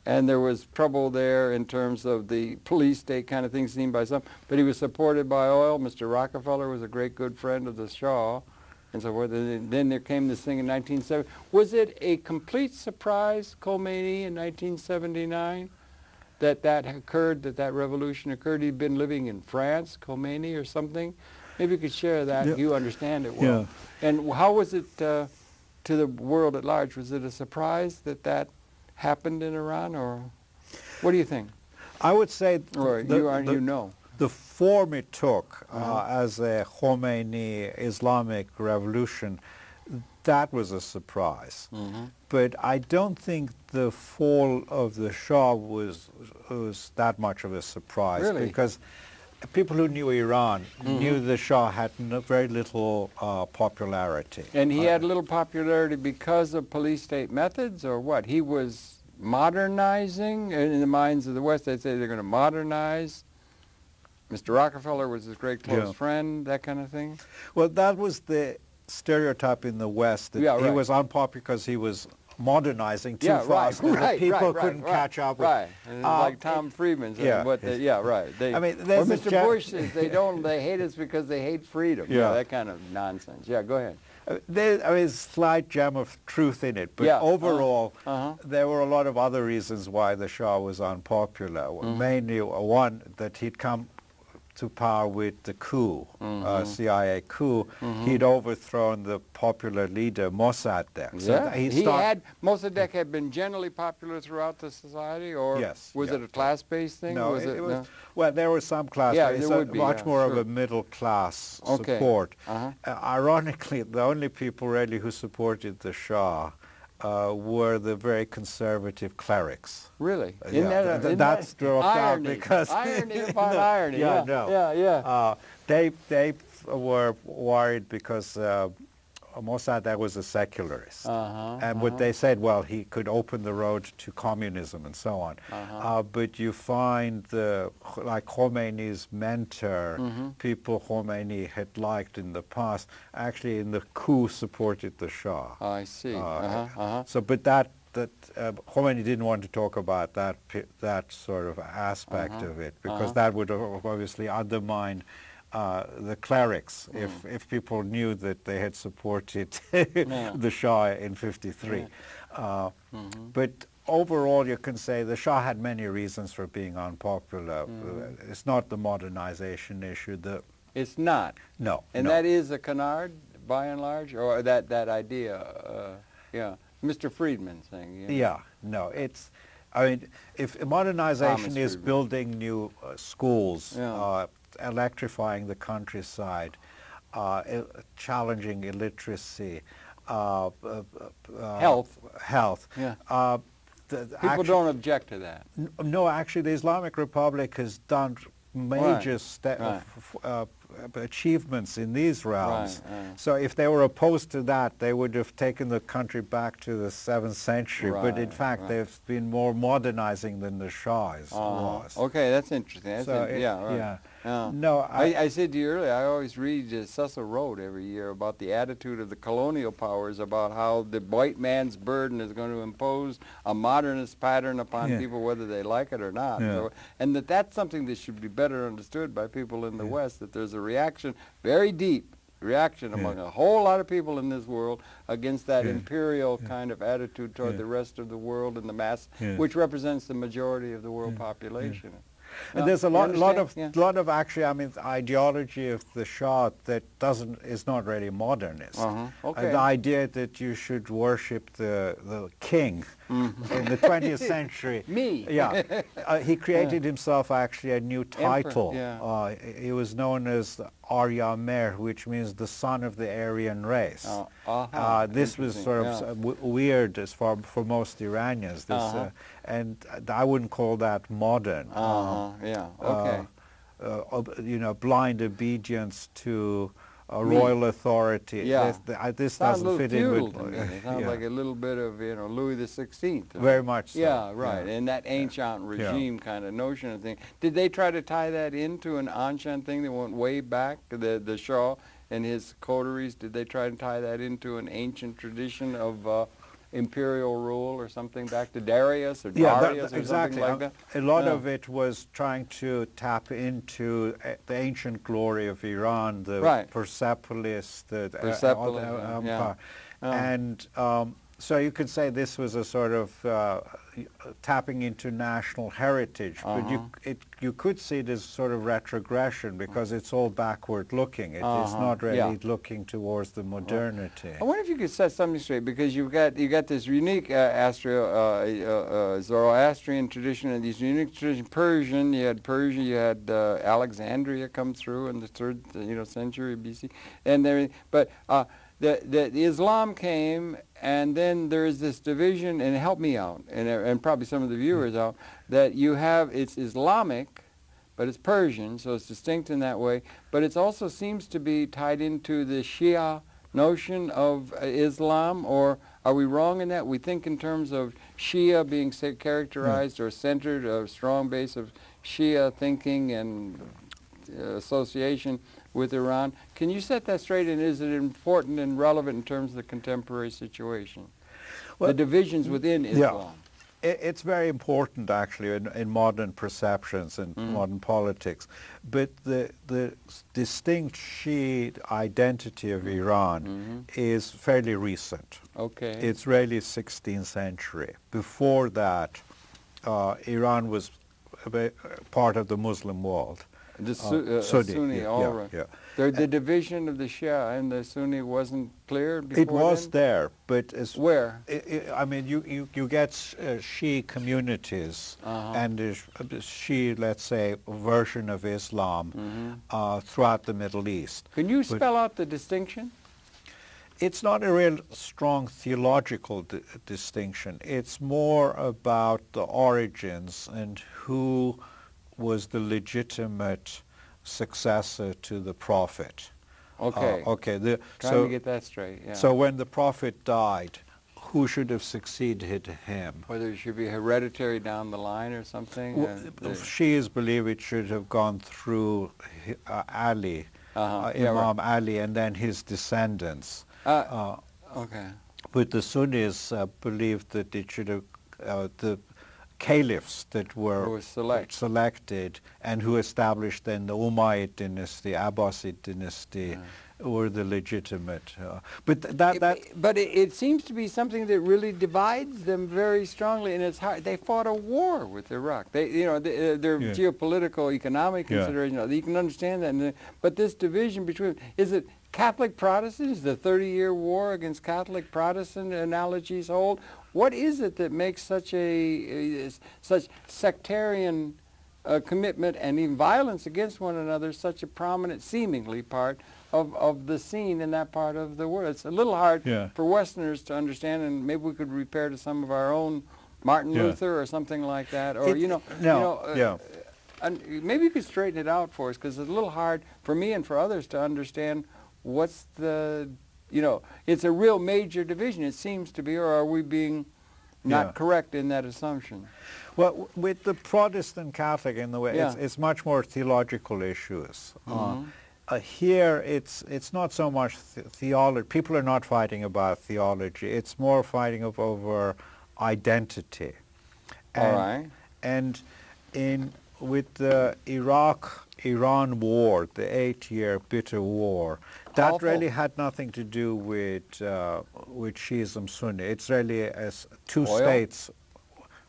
Speaker 1: and there was trouble there in terms of the police state kind of thing seen by some, but he was supported by oil. Mr. Rockefeller was a great good friend of the Shah, and so forth. And then there came this thing in 1970. Was it a complete surprise, Khomeini, in 1979, that occurred, that revolution occurred? He'd been living in France, Khomeini, or something? Maybe you could share that.
Speaker 2: Yeah.
Speaker 1: You understand it well.
Speaker 2: Yeah.
Speaker 1: And how was it to the world at large? Was it a surprise that happened in Iran, or what do you think?
Speaker 2: I would say
Speaker 1: Or you know.
Speaker 2: the form it took as a Khomeini Islamic revolution, that was a surprise. But I don't think the fall of the Shah was that much of a surprise.
Speaker 1: Really?
Speaker 2: Because people who knew Iran knew the Shah had very little popularity.
Speaker 1: And he had little popularity because of police state methods, or what? He was modernizing in the minds of the West. They'd say they're going to modernize. Mr. Rockefeller was his great close friend, that kind of thing.
Speaker 2: Well, that was the stereotype in the West, that he was unpopular because he was modernizing too fast, and that people couldn't catch up with.
Speaker 1: Right, and it's like Tom Friedman saying, right.
Speaker 2: I mean,
Speaker 1: or Mr. Bush says they hate us because they hate freedom.
Speaker 2: Yeah.
Speaker 1: That kind of nonsense. Yeah, go ahead.
Speaker 2: There's a slight gem of truth in it, but overall, there were a lot of other reasons why the Shah was unpopular. Mainly one, that he'd come to power with the coup, CIA coup. He'd overthrown the popular leader Mossadegh. So
Speaker 1: Mossadegh had been generally popular throughout the society, or was it a class-based thing?
Speaker 2: No,
Speaker 1: was
Speaker 2: it was.
Speaker 1: No?
Speaker 2: Well, there was some class,
Speaker 1: Yeah,
Speaker 2: but it's
Speaker 1: there would be,
Speaker 2: much more of
Speaker 1: sure.
Speaker 2: a middle-class support. Ironically, the only people really who supported the Shah were the very conservative clerics.
Speaker 1: Really?
Speaker 2: That's dropped out because
Speaker 1: irony upon irony.
Speaker 2: They were worried because Mossadegh was a secularist, and what they said, well, he could open the road to communism and so on. But you find like Khomeini's mentor, people Khomeini had liked in the past, actually in the coup supported the Shah.
Speaker 1: I see.
Speaker 2: So, but that Khomeini didn't want to talk about that sort of aspect of it, because that would obviously undermine the clerics if people knew that they had supported the Shah in '53. But overall, you can say the Shah had many reasons for being unpopular. It's not the modernization issue.
Speaker 1: It's not.
Speaker 2: No.
Speaker 1: And that is a canard, by and large, or that idea. Mr. Friedman saying.
Speaker 2: No. It's. I mean, if modernization is building new schools. Electrifying the countryside, challenging illiteracy,
Speaker 1: health.
Speaker 2: Yeah.
Speaker 1: People don't object to that.
Speaker 2: No, actually, the Islamic Republic has done major achievements in these realms. So if they were opposed to that, they would have taken the country back to the 7th century. But in fact, they've been more modernizing than the Shah was.
Speaker 1: Okay, that's interesting. No, I said to you earlier, I always read Cecil Rhodes every year about the attitude of the colonial powers, about how the white man's burden is going to impose a modernist pattern upon people whether they like it or not. So, and that's something that should be better understood by people in the West, that there's a reaction, very deep reaction among a whole lot of people in this world against that imperial kind of attitude toward the rest of the world and the mass, which represents the majority of the world population.
Speaker 2: And there's a lot of actually, I mean, the ideology of the Shah that is not really modernist. The idea that you should worship the king in the 20th century. He created himself actually a new title. He was known as Arya Mer, which means the son of the Aryan race. This was sort of weird for most Iranians. And I wouldn't call that modern. Blind obedience to royal authority.
Speaker 1: Yeah.
Speaker 2: This
Speaker 1: Sounds
Speaker 2: doesn't fit in with.
Speaker 1: to me. It sounds like a little bit of Louis the 16th.
Speaker 2: Very much so.
Speaker 1: Yeah, right. And that ancient regime kind of notion of thing. Did they try to tie that into an ancient thing that went way back? The Shah and his coteries, did they try to tie that into an ancient tradition of imperial rule or something back to Darius or Darius or
Speaker 2: exactly.
Speaker 1: something like that?
Speaker 2: A lot of it was trying to tap into the ancient glory of Iran, the Persepolis, the empire. And so you could say this was a sort of tapping into national heritage, but you could see it as sort of retrogression because it's all backward looking. It is not really looking towards the modernity.
Speaker 1: I wonder if you could set something straight, because you got this unique Zoroastrian tradition and these unique tradition. Persian, you had Alexandria come through in the 3rd century BC, and there, but the Islam came, and then there is this division, and help me out, and probably some of the viewers out, that you have, it's Islamic, but it's Persian, so it's distinct in that way, but it also seems to be tied into the Shia notion of Islam, or are we wrong in that? We think in terms of Shia being characterized or centered, a strong base of Shia thinking and association with Iran. Can you set that straight, and is it important and relevant in terms of the contemporary situation? Well, the divisions within Islam.
Speaker 2: It's very important, actually, in modern perceptions and modern politics. But the distinct Shiite identity of Iran is fairly recent.
Speaker 1: Okay.
Speaker 2: It's really 16th century. Before that, Iran was part of the Muslim world.
Speaker 1: The Sunni, the division of the Shia and the Sunni wasn't clear before
Speaker 2: It was
Speaker 1: then?
Speaker 2: there, but
Speaker 1: where?
Speaker 2: I mean, you get Shia communities and a Shia, let's say, version of Islam throughout the Middle East.
Speaker 1: Can you spell out the distinction?
Speaker 2: It's not a real strong theological distinction. It's more about the origins and who was the legitimate successor to the Prophet.
Speaker 1: Okay. Trying to get that straight, yeah.
Speaker 2: So when the Prophet died, who should have succeeded him?
Speaker 1: Whether it should be hereditary down the line or something?
Speaker 2: Shias believe it should have gone through Ali, Imam Ali, and then his descendants.
Speaker 1: Okay.
Speaker 2: But the Sunnis believed that it should have, the caliphs that were selected and who established then the Umayyad dynasty, Abbasid dynasty, were the legitimate. But
Speaker 1: it seems to be something that really divides them very strongly, and it's hard. They fought a war with Iraq. Their geopolitical, economic considerations. You can understand that. But this division between, is it Catholic Protestants? The 30-year war against Catholic Protestant analogies hold? What is it that makes such sectarian commitment and even violence against one another such a prominent, seemingly, part of the scene in that part of the world? It's a little hard for Westerners to understand, and maybe we could repair to some of our own Martin Luther or something like that, or maybe you could straighten it out for us, because it's a little hard for me and for others to understand what's the. It's a real major division, it seems to be, or are we being not correct in that assumption?
Speaker 2: Well, with the Protestant Catholic, in the way, it's much more theological issues. Here, it's not so much theology. People are not fighting about theology. It's more fighting over identity. And with the Iraq-Iran war, the 8-year bitter war, that really had nothing to do with Shiism Sunni. It's really two states.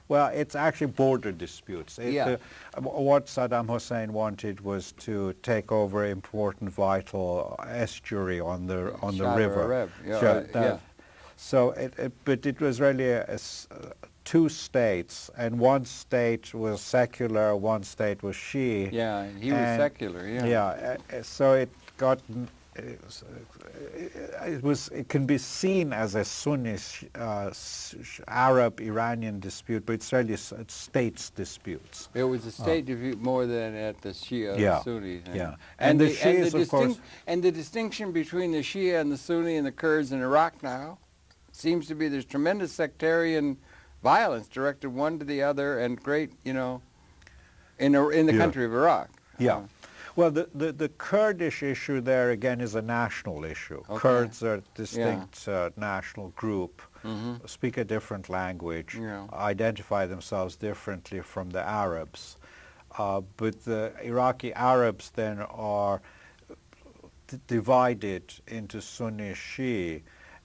Speaker 2: Well, it's actually border disputes. What Saddam Hussein wanted was to take over important, vital estuary on the river. But it was really two states, and one state was secular, one state was Shia.
Speaker 1: Yeah, and he was secular.
Speaker 2: So it got it can be seen as a Sunni Arab-Iranian dispute, but it's really states disputes.
Speaker 1: It was a state dispute more than at the Shia
Speaker 2: Yeah,
Speaker 1: Sunni.
Speaker 2: yeah. And the Shias, of course.
Speaker 1: And the distinction between the Shia and the Sunni and the Kurds in Iraq now seems to be there's tremendous sectarian violence directed one to the other, and great, in the country of Iraq.
Speaker 2: Yeah. Well, the Kurdish issue there, again, is a national issue.
Speaker 1: Okay.
Speaker 2: Kurds are a distinct national group, speak a different language, identify themselves differently from the Arabs. But the Iraqi Arabs then are divided into Sunni Shia.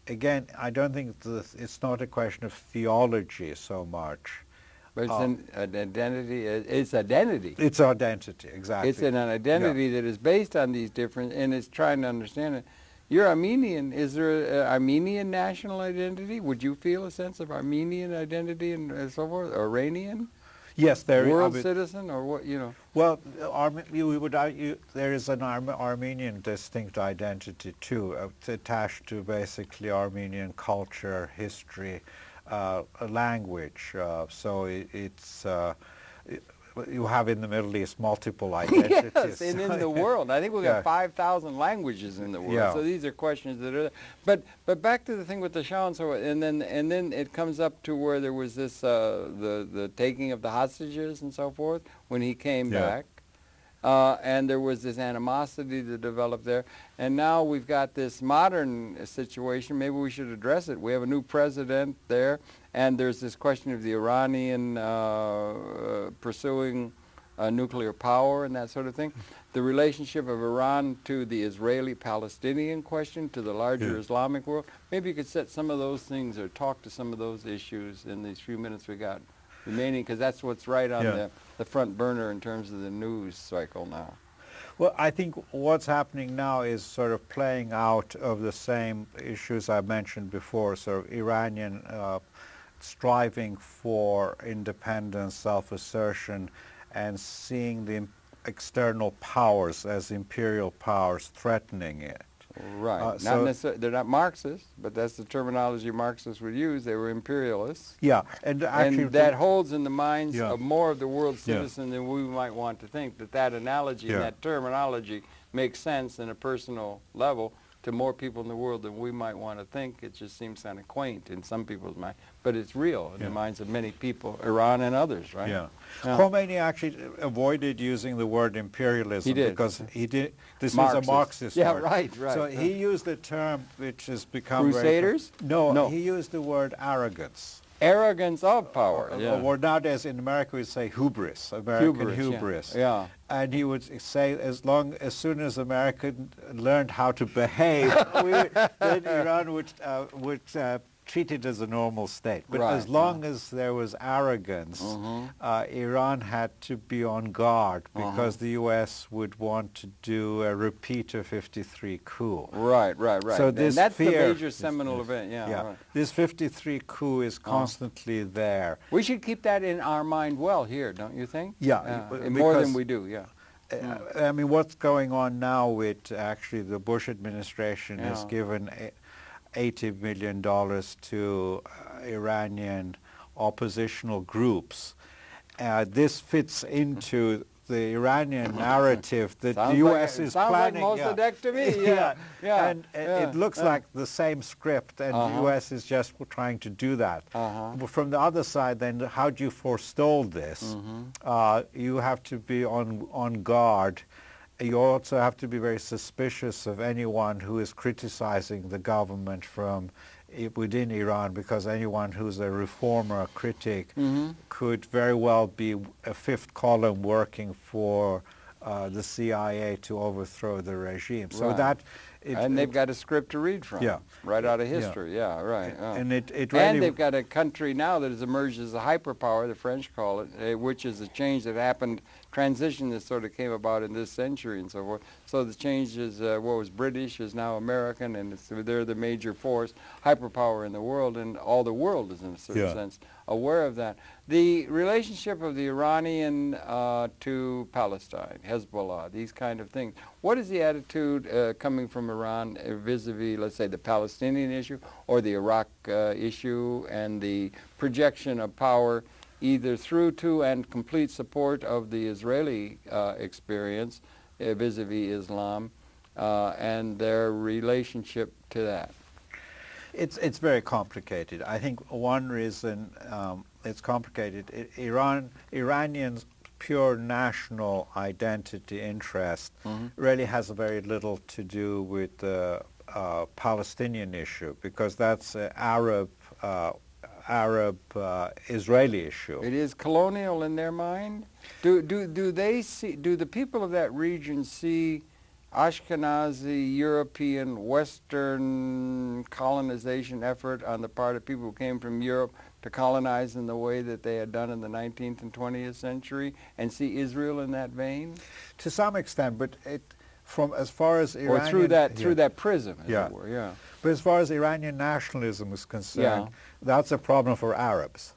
Speaker 2: Again, I don't think it's not a question of theology so much.
Speaker 1: But it's an identity. It's identity.
Speaker 2: It's identity, exactly.
Speaker 1: It's an identity that is based on these different, and it's trying to understand it. You're Armenian. Is there an Armenian national identity? Would you feel a sense of Armenian identity and so forth? Iranian?
Speaker 2: Yes, there is.
Speaker 1: World citizen, or what?
Speaker 2: Well, we would argue there is an Armenian distinct identity too, attached to basically Armenian culture, history, language. So it's you have in the Middle East multiple identities.
Speaker 1: Yes, and in the world. I think we've got 5,000 languages in the world.
Speaker 2: Yeah.
Speaker 1: So these are questions that are there. But back to the thing with the Shah and so on, and then it comes up to where there was this the taking of the hostages and so forth when he came back. And there was this animosity that developed there. And now we've got this modern situation. Maybe we should address it. We have a new president there, and there's this question of the Iranian pursuing nuclear power and that sort of thing. The relationship of Iran to the Israeli-Palestinian question, to the larger Islamic world. Maybe you could set some of those things or talk to some of those issues in these few minutes we got remaining, because that's what's right on the front burner in terms of the news cycle now.
Speaker 2: Well, I think what's happening now is sort of playing out of the same issues I mentioned before, sort of Iranian striving for independence, self-assertion, and seeing the external powers as imperial powers threatening it.
Speaker 1: Right. Not necessarily, they're not Marxists, but that's the terminology Marxists would use. They were imperialists.
Speaker 2: Yeah, and actually,
Speaker 1: and that holds in the minds of more of the world's citizens than we might want to think. That analogy and that terminology makes sense in a personal level to more people in the world than we might want to think. It just seems kind of quaint in some people's mind, but it's real in the minds of many people, Iran and others, right?
Speaker 2: Yeah. Khomeini actually avoided using the word imperialism because he did. This was a Marxist word.
Speaker 1: Yeah, right.
Speaker 2: So he used the term which has become
Speaker 1: Crusaders?
Speaker 2: No, he used the word arrogance.
Speaker 1: Arrogance of power.
Speaker 2: Or nowadays in America we say hubris, American hubris.
Speaker 1: Yeah.
Speaker 2: And he would say, as soon as America learned how to behave, then Iran would treat it as a normal state. But as long as there was arrogance, Iran had to be on guard because the U.S. would want to do a repeat of 53 coup.
Speaker 1: Right.
Speaker 2: So this
Speaker 1: that's
Speaker 2: fear,
Speaker 1: the major seminal event, Right.
Speaker 2: This 53 coup is constantly there.
Speaker 1: We should keep that in our mind well here, don't you think?
Speaker 2: Yeah.
Speaker 1: More than we do,
Speaker 2: I mean, what's going on now with actually the Bush administration has given $80 million to Iranian oppositional groups. This fits into the Iranian narrative that the U.S. is planning.
Speaker 1: Sounds like Mossadegh to me.
Speaker 2: And it looks like the same script, and the U.S. is just trying to do that. But from the other side, then, how do you forestall this? You have to be on guard. You also have to be very suspicious of anyone who is criticizing the government from within Iran, because anyone who's a reformer, a critic, could very well be a fifth column working for the CIA to overthrow the regime. So
Speaker 1: and they've got a script to read from, right out of history.
Speaker 2: And
Speaker 1: and they've got a country now that has emerged as a hyperpower, the French call it, which is a change that happened, transition that sort of came about in this century and so forth. So the change is what was British is now American, and they're the major force, hyperpower in the world, and all the world is in a certain sense aware of that. The relationship of the Iranian to Palestine, Hezbollah, these kind of things. What is the attitude coming from Iran vis-a-vis, let's say, the Palestinian issue or the Iraq issue and the projection of power either through to and complete support of the Israeli experience vis-a-vis Islam and their relationship to that?
Speaker 2: It's very complicated. I think one reason it's complicated, Iranians' pure national identity interest really has very little to do with the Palestinian issue, because that's an Arab-Israeli issue.
Speaker 1: It is colonial in their mind? Do they see, do the people of that region see Ashkenazi, European, Western colonization effort on the part of people who came from Europe to colonize in the way that they had done in the 19th and 20th century, and see Israel in that vein?
Speaker 2: To some extent, but from as far as Iranian...
Speaker 1: Or through that prism, as it were, yeah.
Speaker 2: But as far as Iranian nationalism is concerned, that's a problem for Arabs.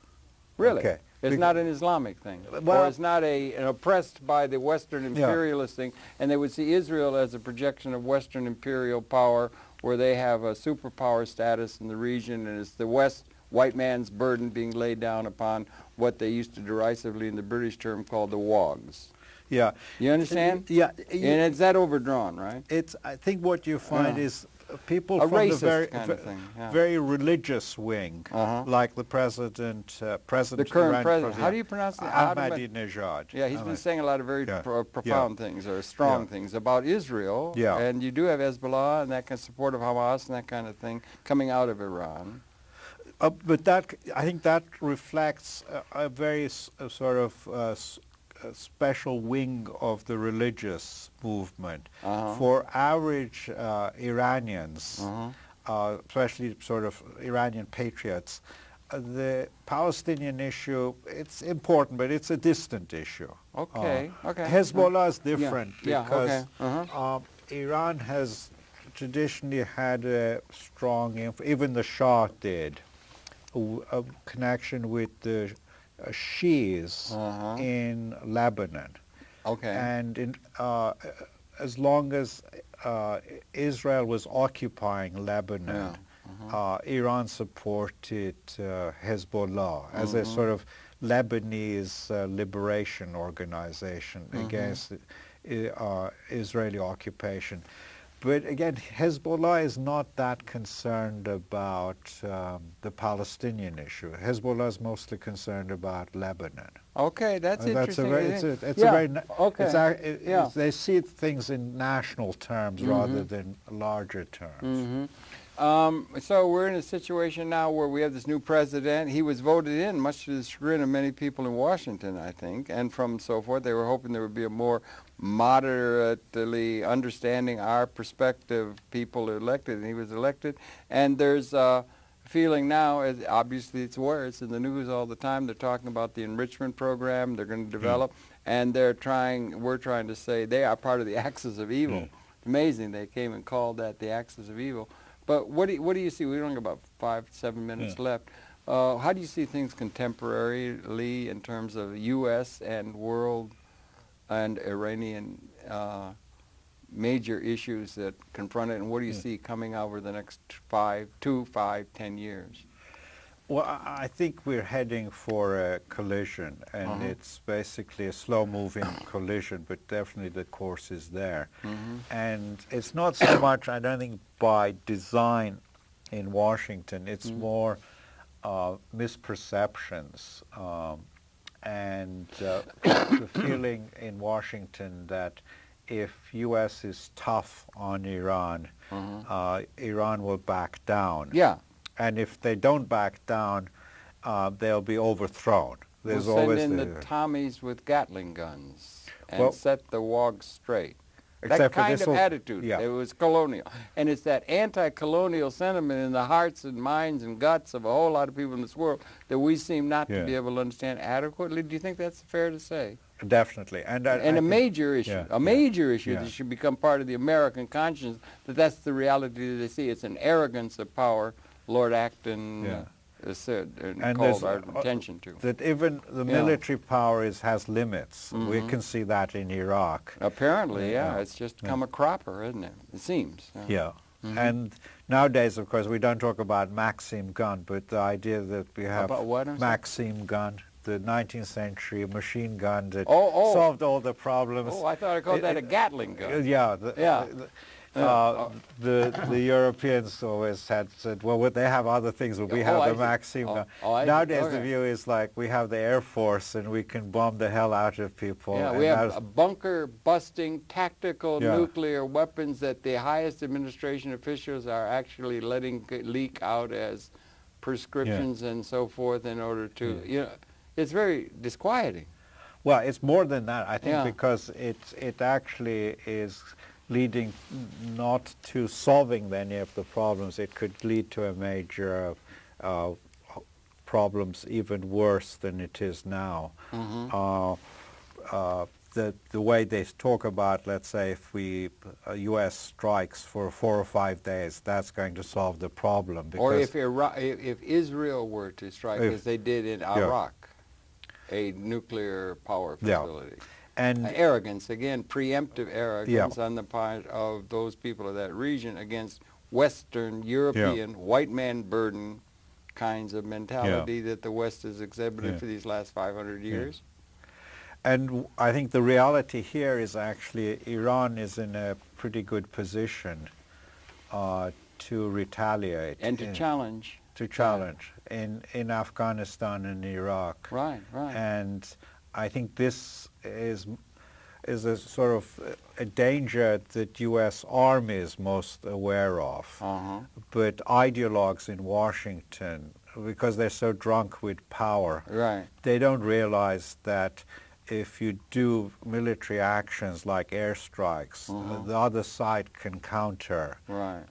Speaker 1: Really?
Speaker 2: Okay.
Speaker 1: It's not an Islamic thing, or it's not an oppressed by the Western imperialist thing, and they would see Israel as a projection of Western imperial power, where they have a superpower status in the region, and it's the white man's burden being laid down upon what they used to derisively in the British term call the wogs.
Speaker 2: Yeah.
Speaker 1: You understand?
Speaker 2: Yeah.
Speaker 1: And it's that overdrawn, right?
Speaker 2: I think what you find is people
Speaker 1: a
Speaker 2: from the very religious wing, like the president,
Speaker 1: the current president. How do you pronounce it?
Speaker 2: Ahmadinejad.
Speaker 1: Yeah, he's been saying a lot of very profound things, or strong things about Israel. Yeah. And you do have Hezbollah and that kind of support of Hamas and that kind of thing coming out of Iran.
Speaker 2: But I think that reflects a very sort of special wing of the religious movement. For average Iranians, especially sort of Iranian patriots, the Palestinian issue, it's important, but it's a distant issue.
Speaker 1: Okay.
Speaker 2: Hezbollah is different because Iran has traditionally had a strong, even the Shah did, a connection with the Shias in Lebanon. Okay. And as long as Israel was occupying Lebanon, Iran supported Hezbollah as a sort of Lebanese liberation organization against Israeli occupation. But again, Hezbollah is not that concerned about the Palestinian issue. Hezbollah is mostly concerned about Lebanon.
Speaker 1: Okay, that's interesting.
Speaker 2: They see things in national terms rather than larger terms.
Speaker 1: So we're in a situation now where we have this new president. He was voted in, much to the chagrin of many people in Washington, I think, and from so forth. They were hoping there would be a more moderately understanding our perspective people elected, and he was elected. And there's a feeling now, as obviously it's where it's in the news all the time, they're talking about the enrichment program they're going to develop, and we're trying to say they are part of the axis of evil. Amazing, they came and called that the axis of evil. But what do you see? We only have about 5-7 minutes left. How do you see things contemporarily in terms of U.S. and world and Iranian major issues that confront it, and what do you see coming over the next 5, 10 years?
Speaker 2: Well, I think we're heading for a collision, and it's basically a slow-moving collision, but definitely the course is there. And it's not so much, I don't think, by design in Washington. It's more misperceptions and the feeling in Washington that if U.S. is tough on Iran, Iran will back down. Yeah. And if they don't back down, they'll be overthrown.
Speaker 1: We'll send in the Tommies with Gatling guns and set the wogs straight. That kind of attitude. It was colonial. And it's that anti-colonial sentiment in the hearts and minds and guts of a whole lot of people in this world that we seem not to be able to understand adequately. Do you think that's fair to say?
Speaker 2: Definitely. And a
Speaker 1: major issue, that should become part of the American conscience, that's the reality that they see. It's an arrogance of power. Lord Acton said and
Speaker 2: And
Speaker 1: called
Speaker 2: there's,
Speaker 1: our attention to.
Speaker 2: that even the military power has limits. We can see that in Iraq.
Speaker 1: Apparently, yeah. It's just come a cropper, isn't it? It seems.
Speaker 2: Yeah. And nowadays, of course, we don't talk about Maxim gun, but the idea that we have
Speaker 1: About what, I'm sorry?
Speaker 2: Maxim gun, the 19th century machine gun that
Speaker 1: Oh.
Speaker 2: solved all the problems.
Speaker 1: Oh, I thought I called that a Gatling gun.
Speaker 2: Yeah. The Europeans always had said, well, they have other things, but we have the Maxim gun. Nowadays, the view is like we have the Air Force and we can bomb the hell out of people.
Speaker 1: Yeah, we have bunker-busting tactical nuclear weapons that the highest administration officials are actually letting leak out as prescriptions and so forth in order to, you know, it's very disquieting.
Speaker 2: Well, it's more than that, I think, because it actually is leading not to solving any of the problems. It could lead to a major problems even worse than it is now. The way they talk about, let's say, if U.S. strikes for 4 or 5 days, that's going to solve the problem.
Speaker 1: Or if Israel were to strike, as they did in Iraq, a nuclear power facility. And arrogance, again, preemptive arrogance on the part of those people of that region against Western, European, white man burden kinds of mentality that the West has exhibited for these last 500 years.
Speaker 2: And I think the reality here is actually Iran is in a pretty good position to retaliate.
Speaker 1: And to challenge.
Speaker 2: To challenge in Afghanistan and Iraq.
Speaker 1: Right.
Speaker 2: And I think this is a sort of a danger that U.S. Army is most aware of. But ideologues in Washington, because they're so drunk with power, they don't realize that if you do military actions like airstrikes, the other side can counter,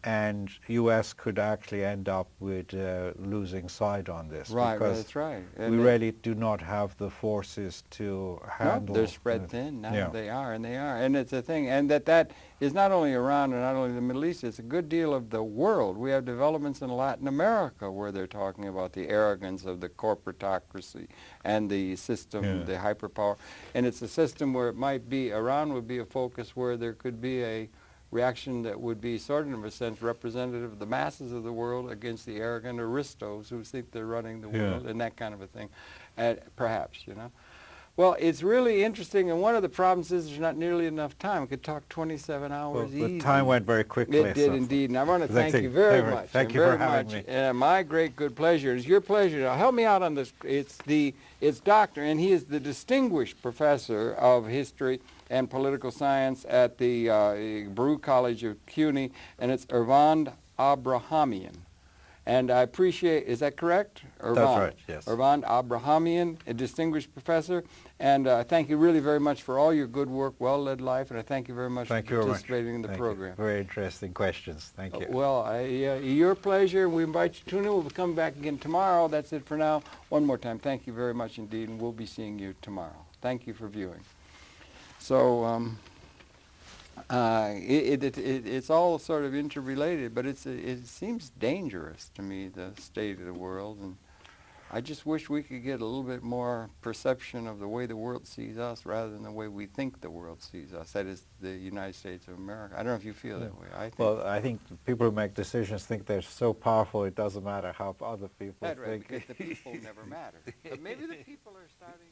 Speaker 2: and U.S. could actually end up with losing side on this. Because
Speaker 1: that's right.
Speaker 2: We really do not have the forces to handle.
Speaker 1: They're spread thin now. They are, and it's a thing, and that is not only Iran and not only the Middle East. It's a good deal of the world. We have developments in Latin America where they're talking about the arrogance of the corporatocracy and the system, the hyperpower. And it's a system where it might be, Iran would be a focus where there could be a reaction that would be sort of, in a sense, representative of the masses of the world against the arrogant aristos who think they're running the world and that kind of a thing, perhaps, you know. Well, it's really interesting, and one of the problems is there's not nearly enough time. We could talk 27 hours easy.
Speaker 2: The time went very quickly.
Speaker 1: It did indeed, and I want to thank you very much.
Speaker 2: Thank you for having me.
Speaker 1: And my great good pleasure. It's your pleasure. Now, help me out on this. It's Doctor, and he is the distinguished professor of history and political science at the Baruch College of CUNY, and it's Ervand Abrahamian. And I appreciate, is that correct?
Speaker 2: Ervand. That's right, yes.
Speaker 1: Ervand Abrahamian, a distinguished professor. And thank you really very much for all your good work, well-led life, and I thank you very much for participating in the program.
Speaker 2: Very interesting questions. Thank you.
Speaker 1: Your pleasure. We invite you to tune in. We'll come back again tomorrow. That's it for now. One more time, thank you very much indeed, and we'll be seeing you tomorrow. Thank you for viewing. So, it's all sort of interrelated, but it seems dangerous to me, the state of the world, and I just wish we could get a little bit more perception of the way the world sees us rather than the way we think the world sees us. That is the United States of America. I don't know if you feel that way.
Speaker 2: I think people who make decisions think they're so powerful it doesn't matter how other people think.
Speaker 1: Right, because the people never matter. But maybe the people are starting